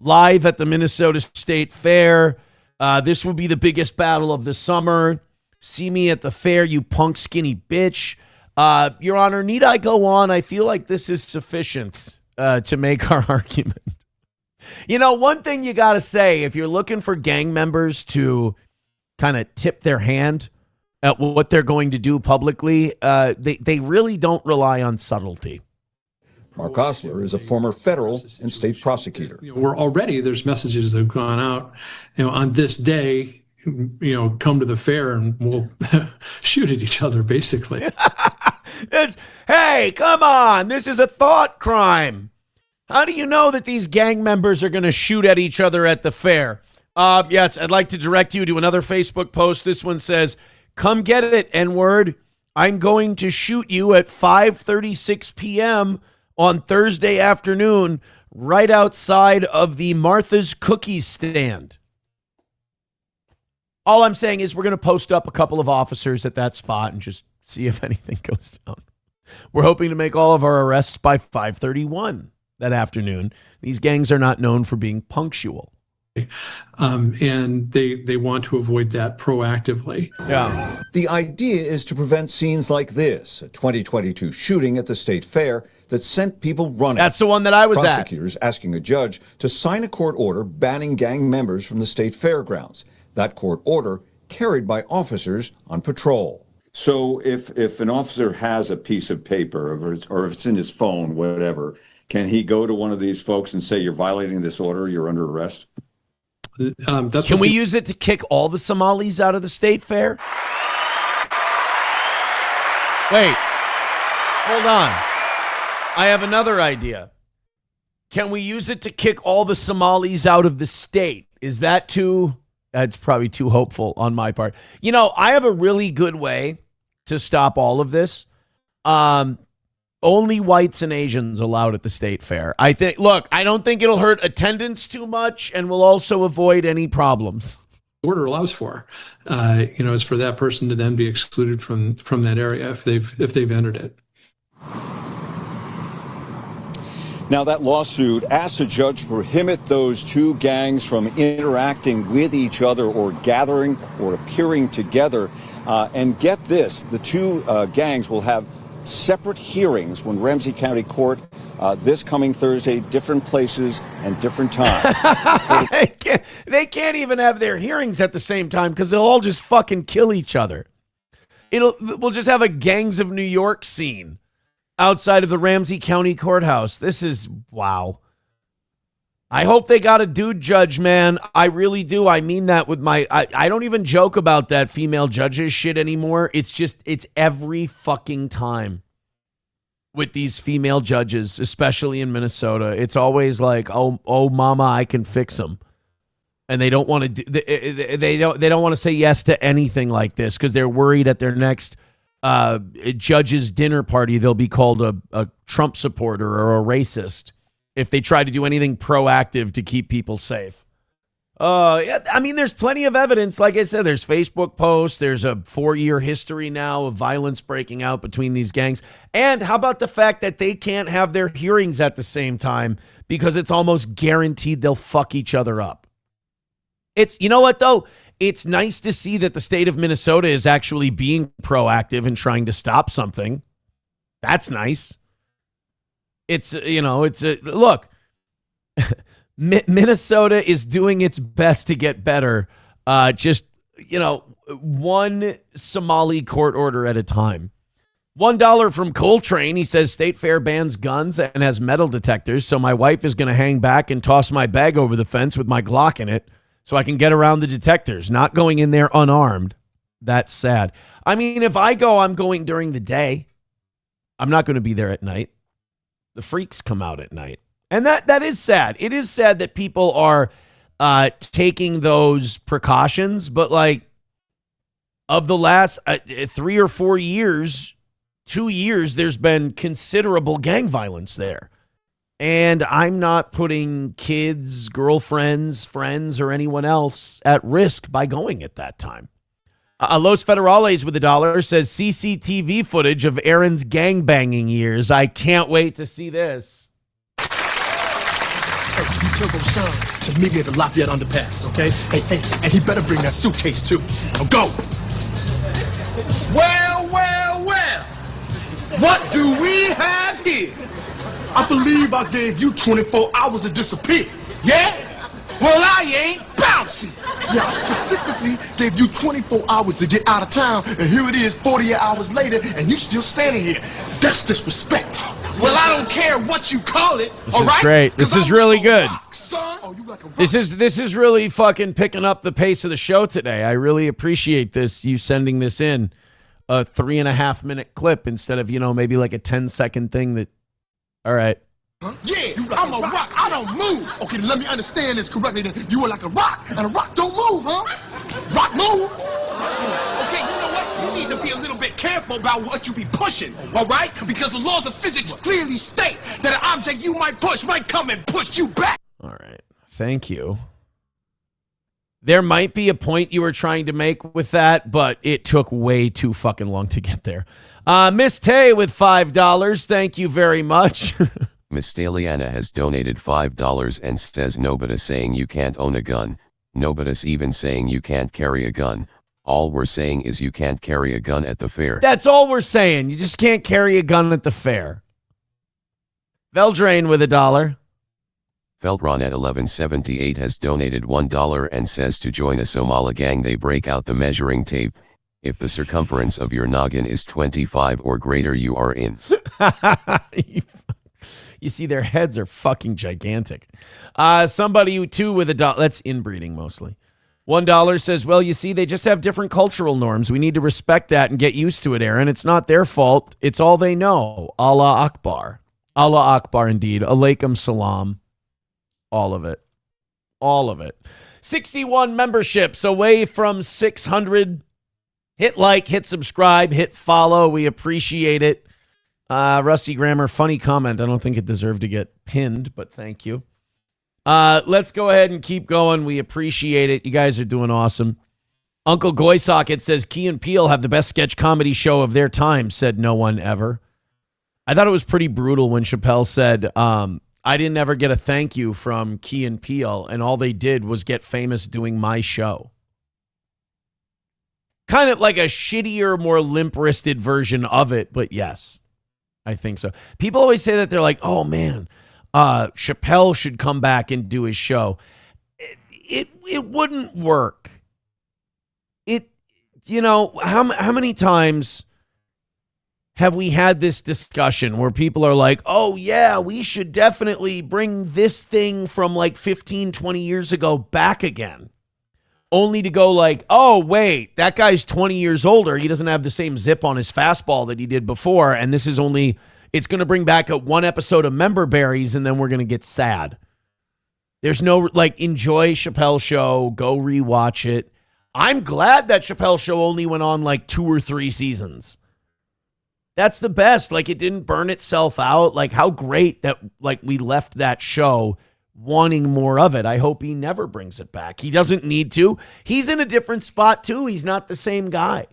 at the Minnesota State Fair. This will be the biggest battle of the summer. See me at the fair, you punk skinny bitch. Your Honor, need I go on? I feel like this is sufficient to make our argument. You know, one thing you got to say, if you're looking for gang members to kind of tip their hand at what they're going to do publicly, they really don't rely on subtlety.
Mark Osler is a former federal and state prosecutor.
We're already, there's messages that have gone out, on this day, come to the fair and we'll shoot at each other, basically.
Hey, come on. This is a thought crime. How do you know that these gang members are going to shoot at each other at the fair? Yes, I'd like to direct you to another Facebook post. This one says, come get it, N-word. I'm going to shoot you at 5:36 p.m. on Thursday afternoon right outside of the Martha's Cookies stand. All I'm saying is we're going to post up a couple of officers at that spot and just see if anything goes down. We're hoping to make all of our arrests by 5:31 that afternoon. These gangs are not known for being punctual.
And they want to avoid that proactively.
Yeah.
The idea is to prevent scenes like this, a 2022 shooting at the state fair that sent people running.
That's the one that I was at.
Prosecutors asking a judge to sign a court order banning gang members from the state fairgrounds. That court order carried by officers on patrol.
So if an officer has a piece of paper or if it's in his phone, whatever, can he go to one of these folks and say, you're violating this order, you're under arrest?
Can we use it to kick all the Somalis out of the state fair? Wait, hold on. I have another idea. Can we use it to kick all the Somalis out of the state? Is that too... That's probably too hopeful on my part. I have a really good way to stop all of this. Only whites and Asians allowed at the state fair. I don't think it'll hurt attendance too much, and we'll also avoid any problems.
Order allows for, is for that person to then be excluded from that area if they've entered it.
Now, that lawsuit asks a judge to prohibit those two gangs from interacting with each other or gathering or appearing together. And get this, the two gangs will have separate hearings when Ramsey County Court this coming Thursday, different places and different times.
They can't even have their hearings at the same time because they'll all just fucking kill each other. We'll just have a Gangs of New York scene outside of the Ramsey County Courthouse. This is, wow. I hope they got a dude judge, man. I really do. I mean that with I don't even joke about that female judges shit anymore. It's every fucking time with these female judges, especially in Minnesota. It's always like, oh mama, I can fix them. And they don't want to they don't want to say yes to anything like this because they're worried at their next judge's dinner party, they'll be called a Trump supporter or a racist if they try to do anything proactive to keep people safe. Yeah, I mean, there's plenty of evidence. Like I said, there's Facebook posts. There's a 4-year history now of violence breaking out between these gangs. And how about the fact that they can't have their hearings at the same time because it's almost guaranteed they'll fuck each other up. You know what, though? It's nice to see that the state of Minnesota is actually being proactive and trying to stop something. That's nice. Look. Minnesota is doing its best to get better. One Somali court order at a time. $1 from Coltrane. He says State Fair bans guns and has metal detectors, so my wife is going to hang back and toss my bag over the fence with my Glock in it so I can get around the detectors, not going in there unarmed. That's sad. I mean, if I go, I'm going during the day. I'm not going to be there at night. The freaks come out at night. And that is sad. It is sad that people are taking those precautions, but like of the last 3 or 4 years, 2 years, there's been considerable gang violence there. And I'm not putting kids, girlfriends, friends, or anyone else at risk by going at that time. Los Federales with $1 says CCTV footage of Aaron's gangbanging years. I can't wait to see this.
You took O'Shawn to meet me at the Lafayette underpass, okay? Hey, and he better bring that suitcase too. Now go! Well, what do we have here? I believe I gave you 24 hours to disappear, yeah? Well, I ain't bouncy. Yeah, I specifically gave you 24 hours to get out of town, and here it is 48 hours later, and you still standing here. That's disrespect. Well, I don't care what you call it.
This is great. This is really good. This is really fucking picking up the pace of the show today. I really appreciate this. You sending this in a 3.5-minute clip instead of maybe like a 10-second thing. That. All right.
Huh? Yeah, I'm a rock. I don't move. Okay, let me understand this correctly. Then you are like a rock, and a rock don't move, huh? Rock move. Okay, you know what? You need to be a little bit careful about what you be pushing, all right? Because the laws of physics clearly state that an object you might push might come and push you back.
All right. Thank you. There might be a point you were trying to make with that, but it took way too fucking long to get there. Miss Tay with $5. Thank you very much.
Miss Staliana has donated $5 and says nobody's saying you can't own a gun. Nobody's even saying you can't carry a gun. All we're saying is you can't carry a gun at the fair.
That's all we're saying. You just can't carry a gun at the fair. Veldrain with $1.
Feldron at 1178 has donated $1 and says to join a Somali gang they break out the measuring tape. If the circumference of your noggin is 25 or greater, you are in.
You see, their heads are fucking gigantic. Somebody, too, with $1. That's inbreeding mostly. $1 says, well, you see, they just have different cultural norms. We need to respect that and get used to it, Aaron. It's not their fault. It's all they know. Allah Akbar. Allah Akbar, indeed. Alaikum salam. All of it. All of it. 61 memberships away from 600. Hit like, hit subscribe, hit follow. We appreciate it. Rusty Grammar, funny comment. I don't think it deserved to get pinned, but thank you. Let's go ahead and keep going. We appreciate it. You guys are doing awesome. Uncle Goysocket says, Key and Peele have the best sketch comedy show of their time, said no one ever. I thought it was pretty brutal when Chappelle said, I didn't ever get a thank you from Key and Peele, and all they did was get famous doing my show. Kind of like a shittier, more limp-wristed version of it, but yes, I think so. People always say that they're like, oh man, Chappelle should come back and do his show. It wouldn't work. How many times have we had this discussion where people are like, oh yeah, we should definitely bring this thing from like 15, 20 years ago back again. Only to go like, oh, wait, that guy's 20 years older. He doesn't have the same zip on his fastball that he did before. And this is it's going to bring back one episode of Member Berries, and then we're going to get sad. There's no, enjoy Chappelle's show. Go rewatch it. I'm glad that Chappelle's show only went on 2 or 3 seasons. That's the best. Like, it didn't burn itself out. Like, how great that, like, we left that show wanting more of it. I hope he never brings it back. He doesn't need to. He's in a different spot, too. He's not the same guy.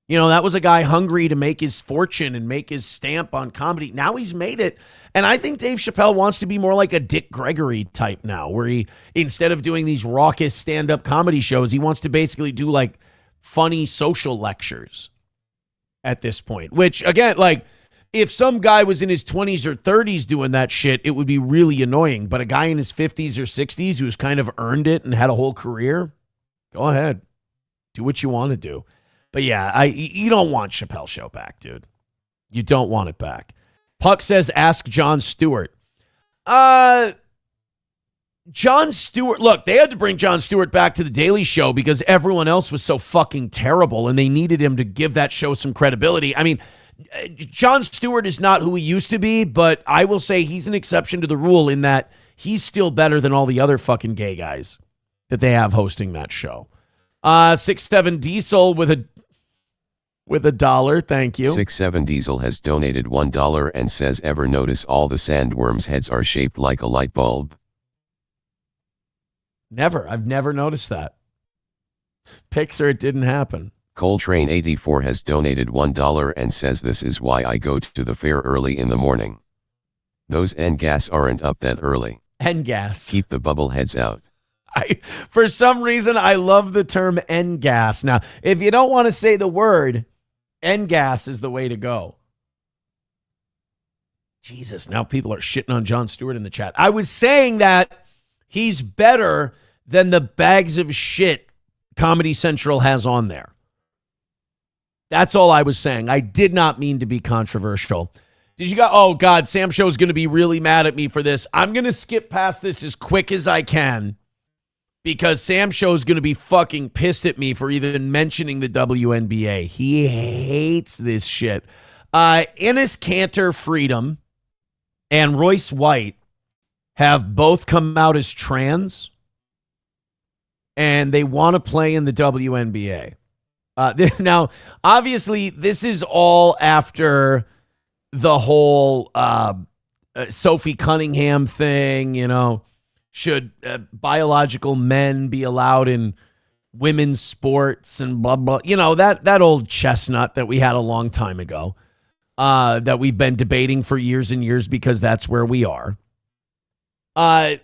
You know, that was a guy hungry to make his fortune and make his stamp on comedy. Now he's made it. And I think Dave Chappelle wants to be more like a Dick Gregory type now, where he, instead of doing these raucous stand-up comedy shows, he wants to basically do like funny social lectures at this point. Which, again, like, if some guy was in his 20s or 30s doing that shit, it would be really annoying. But a guy in his 50s or 60s who's kind of earned it and had a whole career, go ahead. Do what you want to do. But yeah, you don't want Chappelle Show back, dude. You don't want it back. Puck says, ask Jon Stewart. Jon Stewart, look, they had to bring Jon Stewart back to The Daily Show because everyone else was so fucking terrible and they needed him to give that show some credibility. I mean, Jon Stewart is not who he used to be, but I will say he's an exception to the rule in that he's still better than all the other fucking gay guys that they have hosting that show. 6'7" Diesel with a $1, thank you.
6'7" Diesel has donated $1 and says, ever notice all the sandworms' heads are shaped like a light bulb?
Never. I've never noticed that. Picture it didn't happen.
Coltrane 84 has donated $1 and says, this is why I go to the fair early in the morning. Those NGAS aren't up that early.
NGAS.
Keep the bubble heads out.
For some reason, I love the term NGAS. Now, if you don't want to say the word, NGAS is the way to go. Jesus, now people are shitting on Jon Stewart in the chat. I was saying that he's better than the bags of shit Comedy Central has on there. That's all I was saying. I did not mean to be controversial. Did you go, oh God, Sam Show's going to be really mad at me for this. I'm going to skip past this as quick as I can because Sam Show's going to be fucking pissed at me for even mentioning the WNBA. He hates this shit. Enes Kanter Freedom and Royce White have both come out as trans and they want to play in the WNBA. Now, obviously, this is all after the whole Sophie Cunningham thing, you know, should biological men be allowed in women's sports and blah, blah, you know, that old chestnut that we had a long time ago that we've been debating for years and years because that's where we are.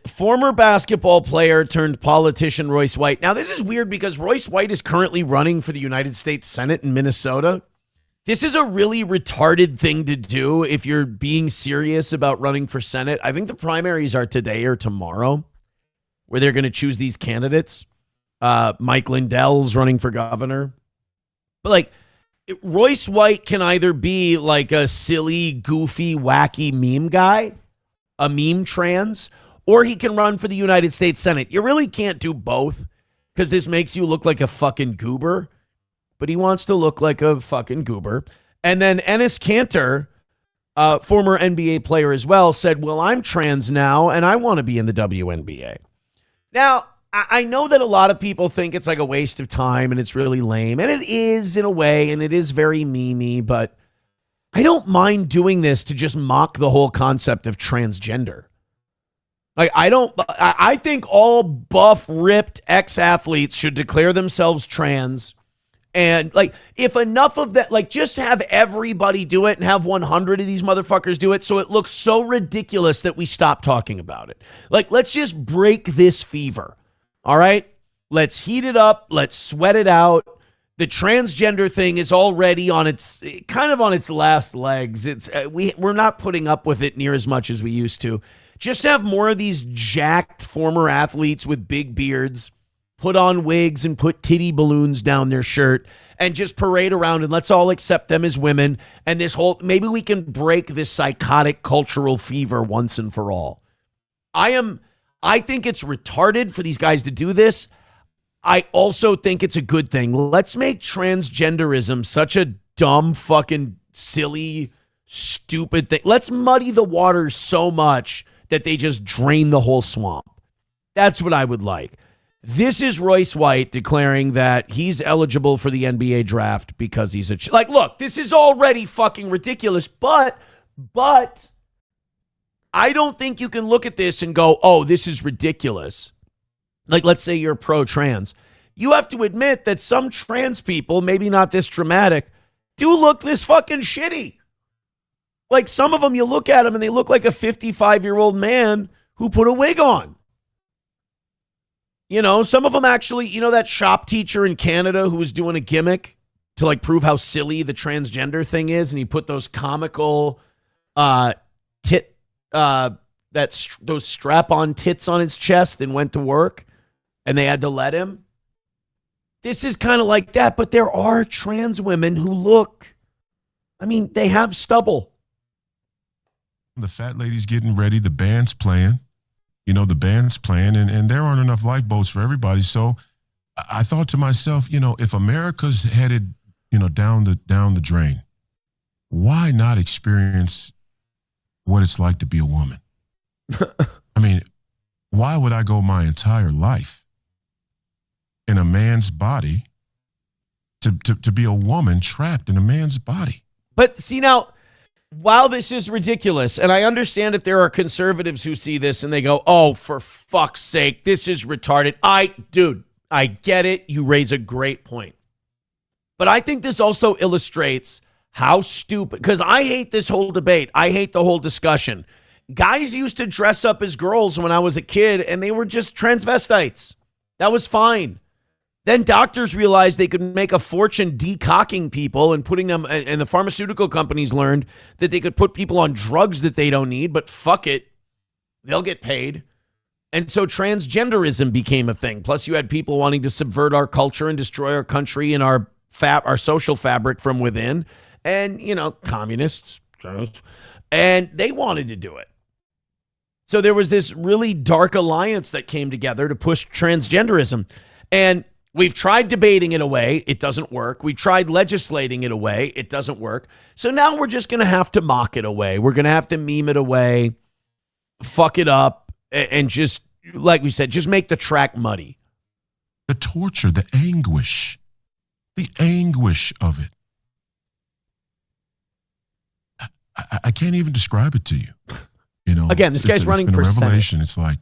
Former basketball player turned politician Royce White. Now, this is weird because Royce White is currently running for the United States Senate in Minnesota. This is a really retarded thing to do if you're being serious about running for Senate. I think the primaries are today or tomorrow where they're going to choose these candidates. Mike Lindell's running for governor. But like, Royce White can either be like a silly, goofy, wacky meme guy, a meme trans, or he can run for the United States Senate. You really can't do both because this makes you look like a fucking goober. But he wants to look like a fucking goober. And then Enes Kanter, former NBA player as well, said, well, I'm trans now and I want to be in the WNBA. Now, I know that a lot of people think it's like a waste of time and it's really lame. And it is in a way, and it is very memey, but I don't mind doing this to just mock the whole concept of transgender. Like, I think all buff, ripped ex-athletes should declare themselves trans. And like, if enough of that, like, just have everybody do it and have 100 of these motherfuckers do it so it looks so ridiculous that we stop talking about it. Like, let's just break this fever. All right? Let's heat it up. Let's sweat it out. The transgender thing is already on its last legs. We're not putting up with it near as much as we used to. Just have more of these jacked former athletes with big beards put on wigs and put titty balloons down their shirt and just parade around and let's all accept them as women. And maybe we can break this psychotic cultural fever once and for all. I think it's retarded for these guys to do this. I also think it's a good thing. Let's make transgenderism such a dumb, fucking silly, stupid thing. Let's muddy the waters so much that they just drain the whole swamp. That's what I would like. This is Royce White declaring that he's eligible for the NBA draft because he's like, look, this is already fucking ridiculous, but I don't think you can look at this and go, oh, this is ridiculous. Like, let's say you're pro-trans. You have to admit that some trans people, maybe not this dramatic, do look this fucking shitty. Like, some of them, you look at them and they look like a 55-year-old man who put a wig on. You know, some of them actually, you know, that shop teacher in Canada who was doing a gimmick to like prove how silly the transgender thing is, and he put those comical those strap-on tits on his chest and went to work, and they had to let him. This is kind of like that, but there are trans women who look, I mean, they have stubble.
The fat lady's getting ready, the band's playing. You know, the band's playing, and there aren't enough lifeboats for everybody. So I thought to myself, you know, if America's headed, you know, down the drain, why not experience what it's like to be a woman? I mean, why would I go my entire life in a man's body to be a woman trapped in a man's body?
But see, now, while this is ridiculous, and I understand if there are conservatives who see this and they go, oh, for fuck's sake, this is retarded. Dude, I get it. You raise a great point. But I think this also illustrates how stupid, because I hate this whole debate. I hate the whole discussion. Guys used to dress up as girls when I was a kid, and they were just transvestites. That was fine. Then doctors realized they could make a fortune decocking people and putting them, and the pharmaceutical companies learned that they could put people on drugs that they don't need, but fuck it, they'll get paid. And so transgenderism became a thing. Plus you had people wanting to subvert our culture and destroy our country and our social fabric from within. And, you know, communists, and they wanted to do it. So there was this really dark alliance that came together to push transgenderism. And we've tried debating it away. It doesn't work. We tried legislating it away. It doesn't work. So now we're just going to have to mock it away. We're going to have to meme it away, fuck it up, and just, like we said, just make the track muddy.
The torture, the anguish of it. I can't even describe it to you. You know,
again, this guy's running for
revelation.
Senate.
It's like,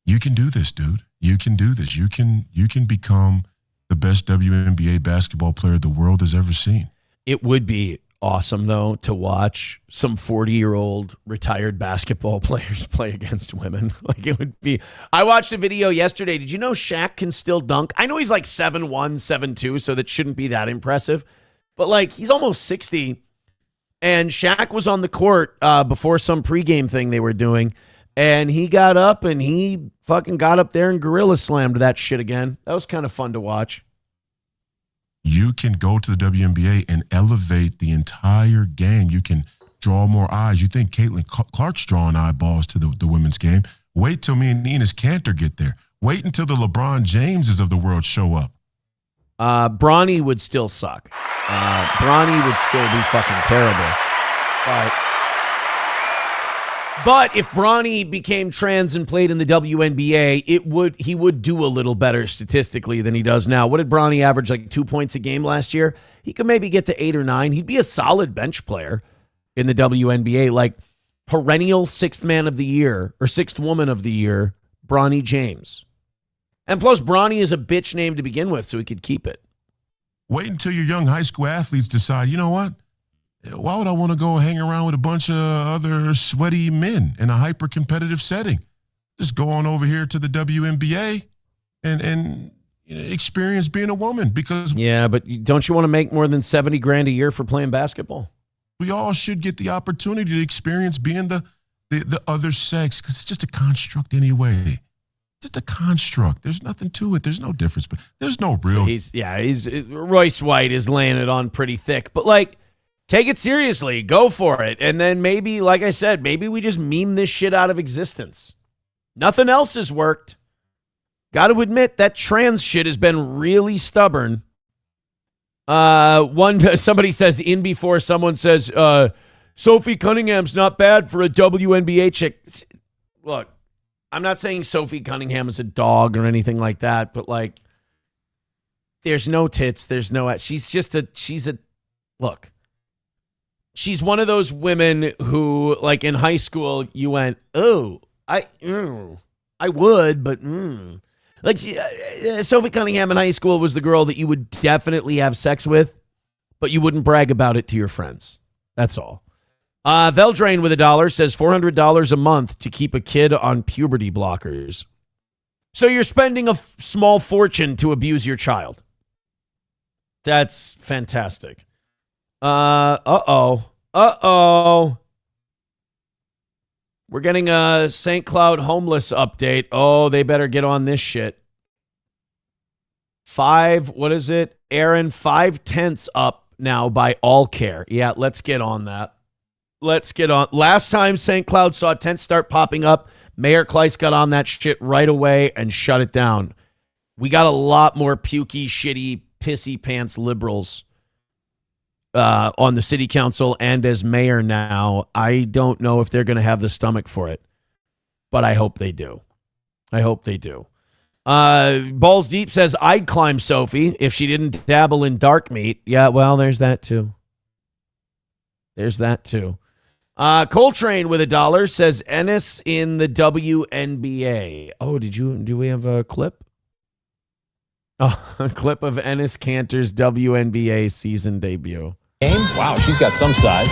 you can do this, dude. You can do this. You can become the best WNBA basketball player the world has ever seen.
It would be awesome, though, to watch some 40-year-old retired basketball players play against women. Like, it would be. I watched a video yesterday. Did you know Shaq can still dunk? I know he's like 7'1", 7'2", so that shouldn't be that impressive. But, like, he's almost 60. And Shaq was on the court before some pregame thing they were doing. And he got up and he fucking got up there and gorilla slammed that shit again. That was kind of fun to watch.
You can go to the WNBA and elevate the entire game. You can draw more eyes. You think Caitlin Clark's drawing eyeballs to the women's game. Wait till me and Enes Kanter get there. Wait until the LeBron Jameses of the world show up.
Bronny would still suck. Bronny would still be fucking terrible. But if Bronny became trans and played in the WNBA, he would do a little better statistically than he does now. What did Bronny average, like 2 points a game last year? He could maybe get to 8 or 9. He'd be a solid bench player in the WNBA, like perennial 6th man of the year or 6th woman of the year, Bronny James. And plus, Bronny is a bitch name to begin with, so he could keep it.
Wait until your young high school athletes decide, you know what? Why would I want to go hang around with a bunch of other sweaty men in a hyper-competitive setting? Just go on over here to the WNBA and experience being a woman. Because
yeah, but don't you want to make more than $70,000 a year for playing basketball?
We all should get the opportunity to experience being the other sex, because it's just a construct anyway. Just a construct. There's nothing to it. There's no difference. But there's no real.
So Royce White is laying it on pretty thick. But like, take it seriously. Go for it. And then maybe, like I said, maybe we just meme this shit out of existence. Nothing else has worked. Got to admit that trans shit has been really stubborn. Somebody says in before someone says, Sophie Cunningham's not bad for a WNBA chick. Look, I'm not saying Sophie Cunningham is a dog or anything like that, but like, there's no tits. There's no, look, she's one of those women who, like in high school, you went, oh, I would, but like Sophie Cunningham in high school was the girl that you would definitely have sex with, but you wouldn't brag about it to your friends. That's all. Veldrain with $1 says $400 a month to keep a kid on puberty blockers. So you're spending a small fortune to abuse your child. That's fantastic. Uh-oh. We're getting a St. Cloud homeless update. Oh, they better get on this shit. 5 tenths up now by All Care. Yeah, let's get on that. Let's get on. Last time St. Cloud saw tents start popping up, Mayor Kleiss got on that shit right away and shut it down. We got a lot more pukey, shitty, pissy pants liberals on the city council and as mayor now. I don't know if they're going to have the stomach for it, but I hope they do. Balls Deep says, I'd climb Sophie if she didn't dabble in dark meat. Yeah, well, there's that too. Coltrane with $1 says Ennis in the WNBA. Oh, do we have a clip? Oh, a clip of Ennis Cantor's WNBA season debut.
Wow, she's got some size.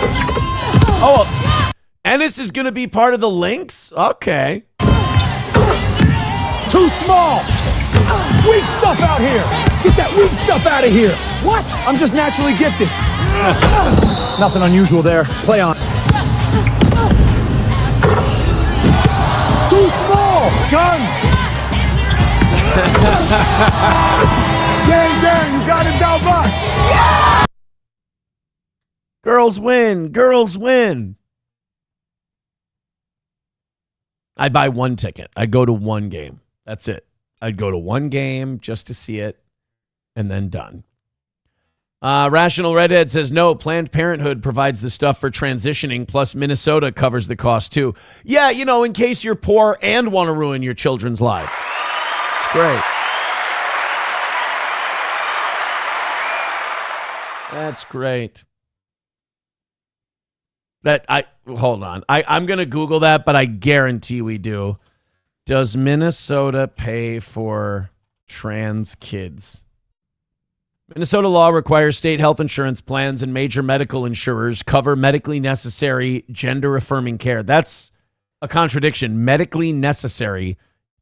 Oh, Ennis is going to be part of the Lynx? Okay.
Too small. Weak stuff out here. Get that weak stuff out of here. What? I'm just naturally gifted. Nothing unusual there. Play on. Too small. Gun. Gang, you got it down box. Yeah!
Girls win. I'd buy one ticket. I'd go to one game. That's it. I'd go to one game just to see it and then done. Rational Redhead says, no, Planned Parenthood provides the stuff for transitioning, plus Minnesota covers the cost too. Yeah, in case you're poor and want to ruin your children's life. It's great. That's great. Hold on. I'm going to Google that, but I guarantee we do. Does Minnesota pay for trans kids? Minnesota law requires state health insurance plans and major medical insurers cover medically necessary gender-affirming care. That's a contradiction. Medically necessary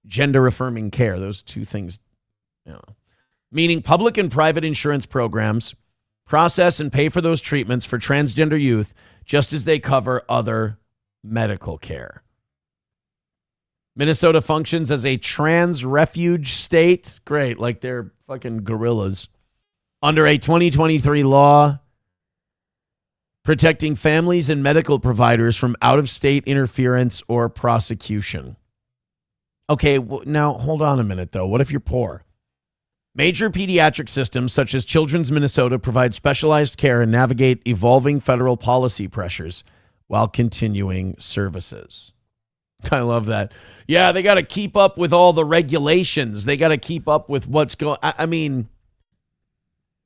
gender-affirming care. Those two things, meaning public and private insurance programs process and pay for those treatments for transgender youth just as they cover other medical care. Minnesota functions as a trans refuge state. Great, like they're fucking gorillas. Under a 2023 law protecting families and medical providers from out-of-state interference or prosecution. Okay, now hold on a minute, though. What if you're poor? Major pediatric systems such as Children's Minnesota provide specialized care and navigate evolving federal policy pressures while continuing services. I love that. Yeah, they got to keep up with all the regulations. They got to keep up with what's going. I mean,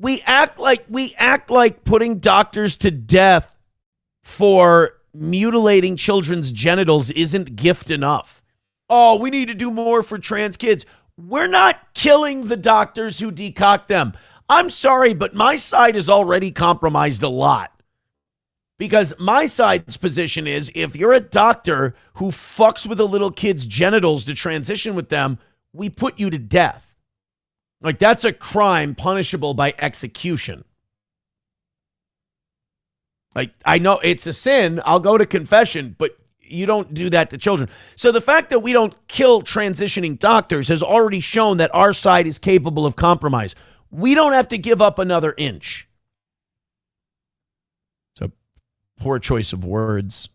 we act like putting doctors to death for mutilating children's genitals isn't gift enough. Oh, we need to do more for trans kids. We're not killing the doctors who decoct them. I'm sorry, but my side is already compromised a lot. Because my side's position is if you're a doctor who fucks with a little kid's genitals to transition with them, we put you to death. Like, that's a crime punishable by execution. Like, I know it's a sin. I'll go to confession, but you don't do that to children. So the fact that we don't kill transitioning doctors has already shown that our side is capable of compromise. We don't have to give up another inch. It's a poor choice of words.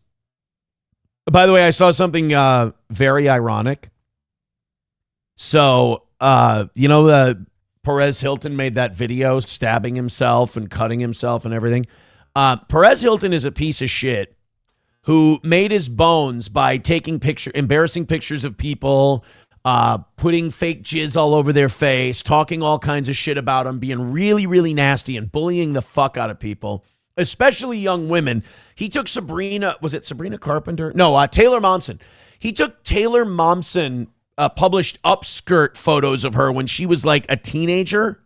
By the way, I saw something very ironic. So, Perez Hilton made that video stabbing himself and cutting himself and everything. Perez Hilton is a piece of shit who made his bones by taking embarrassing pictures of people, putting fake jizz all over their face, talking all kinds of shit about them, being really, really nasty and bullying the fuck out of people, especially young women. He took Sabrina Carpenter? No, Taylor Momsen. He took Taylor Momsen, published upskirt photos of her when she was like a teenager.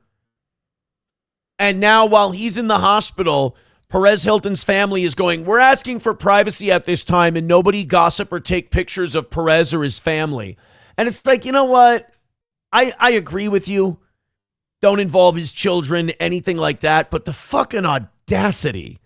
And now while he's in the hospital, Perez Hilton's family is going, we're asking for privacy at this time, and nobody gossip or take pictures of Perez or his family. And it's like, you know what? I agree with you. Don't involve his children, anything like that. But the fucking audacity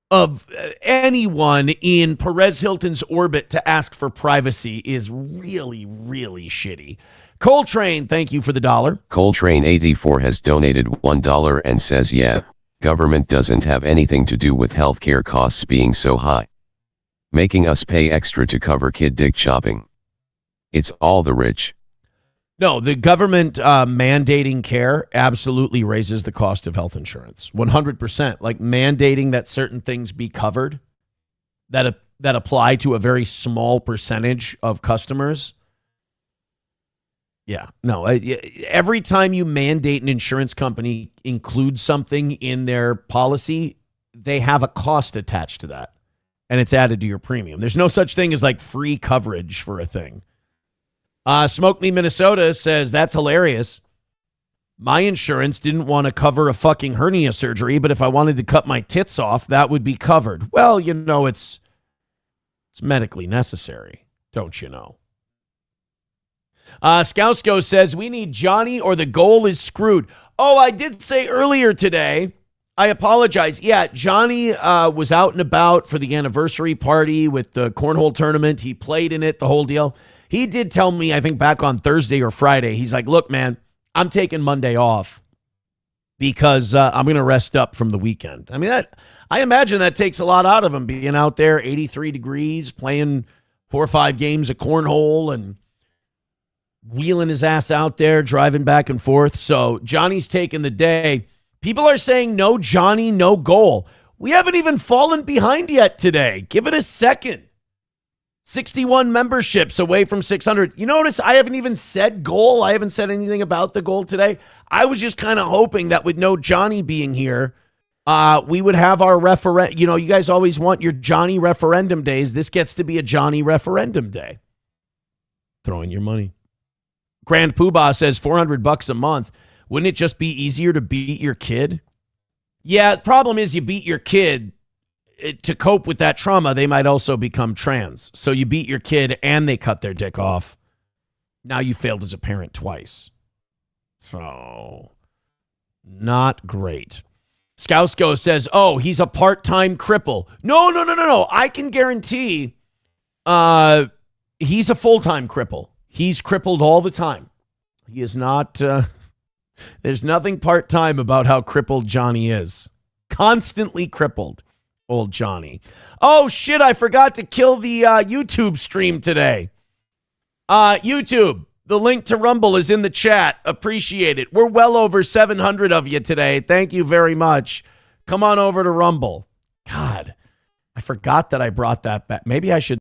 of anyone in Perez Hilton's orbit to ask for privacy is really, really shitty. Coltrane, thank you for the $1.
Coltrane84 has donated $1 and says, yeah, government doesn't have anything to do with healthcare costs being so high, making us pay extra to cover kid dick shopping. It's all the rich.
No, the government mandating care absolutely raises the cost of health insurance. 100%. Like mandating that certain things be covered that apply to a very small percentage of customers. Yeah, no. Every time you mandate an insurance company include something in their policy, they have a cost attached to that, and it's added to your premium. There's no such thing as like free coverage for a thing. Smoke Me Minnesota says, that's hilarious. My insurance didn't want to cover a fucking hernia surgery, but if I wanted to cut my tits off, that would be covered. Well, you know, it's medically necessary, don't you know? Skousko says, we need Johnny or the goal is screwed. Oh, I did say earlier today, I apologize. Yeah, Johnny was out and about for the anniversary party with the cornhole tournament. He played in it, the whole deal. He did tell me, I think back on Thursday or Friday, he's like, look, man, I'm taking Monday off because I'm going to rest up from the weekend. I mean, I imagine that takes a lot out of him, being out there 83 degrees, playing 4 or 5 games of cornhole and wheeling his ass out there, driving back and forth. So Johnny's taking the day. People are saying no Johnny, no goal. We haven't even fallen behind yet today. Give it a second. 61 memberships away from 600. You notice I haven't even said goal. I haven't said anything about the goal today. I was just kind of hoping that with no Johnny being here, we would have our referendum. You know, you guys always want your Johnny referendum days. This gets to be a Johnny referendum day. Throw in your money. Grand Poobah says $400 a month. Wouldn't it just be easier to beat your kid? Yeah, the problem is you beat your kid. To cope with that trauma, they might also become trans. So you beat your kid and they cut their dick off. Now you failed as a parent twice. So, not great. Skousko says, oh, he's a part-time cripple. No. I can guarantee he's a full-time cripple. He's crippled all the time. He is not... there's nothing part-time about how crippled Johnny is. Constantly crippled. Old Johnny. Oh, shit, I forgot to kill the YouTube stream today. YouTube, the link to Rumble is in the chat. Appreciate it. We're well over 700 of you today. Thank you very much. Come on over to Rumble. God, I forgot that I brought that back. Maybe I should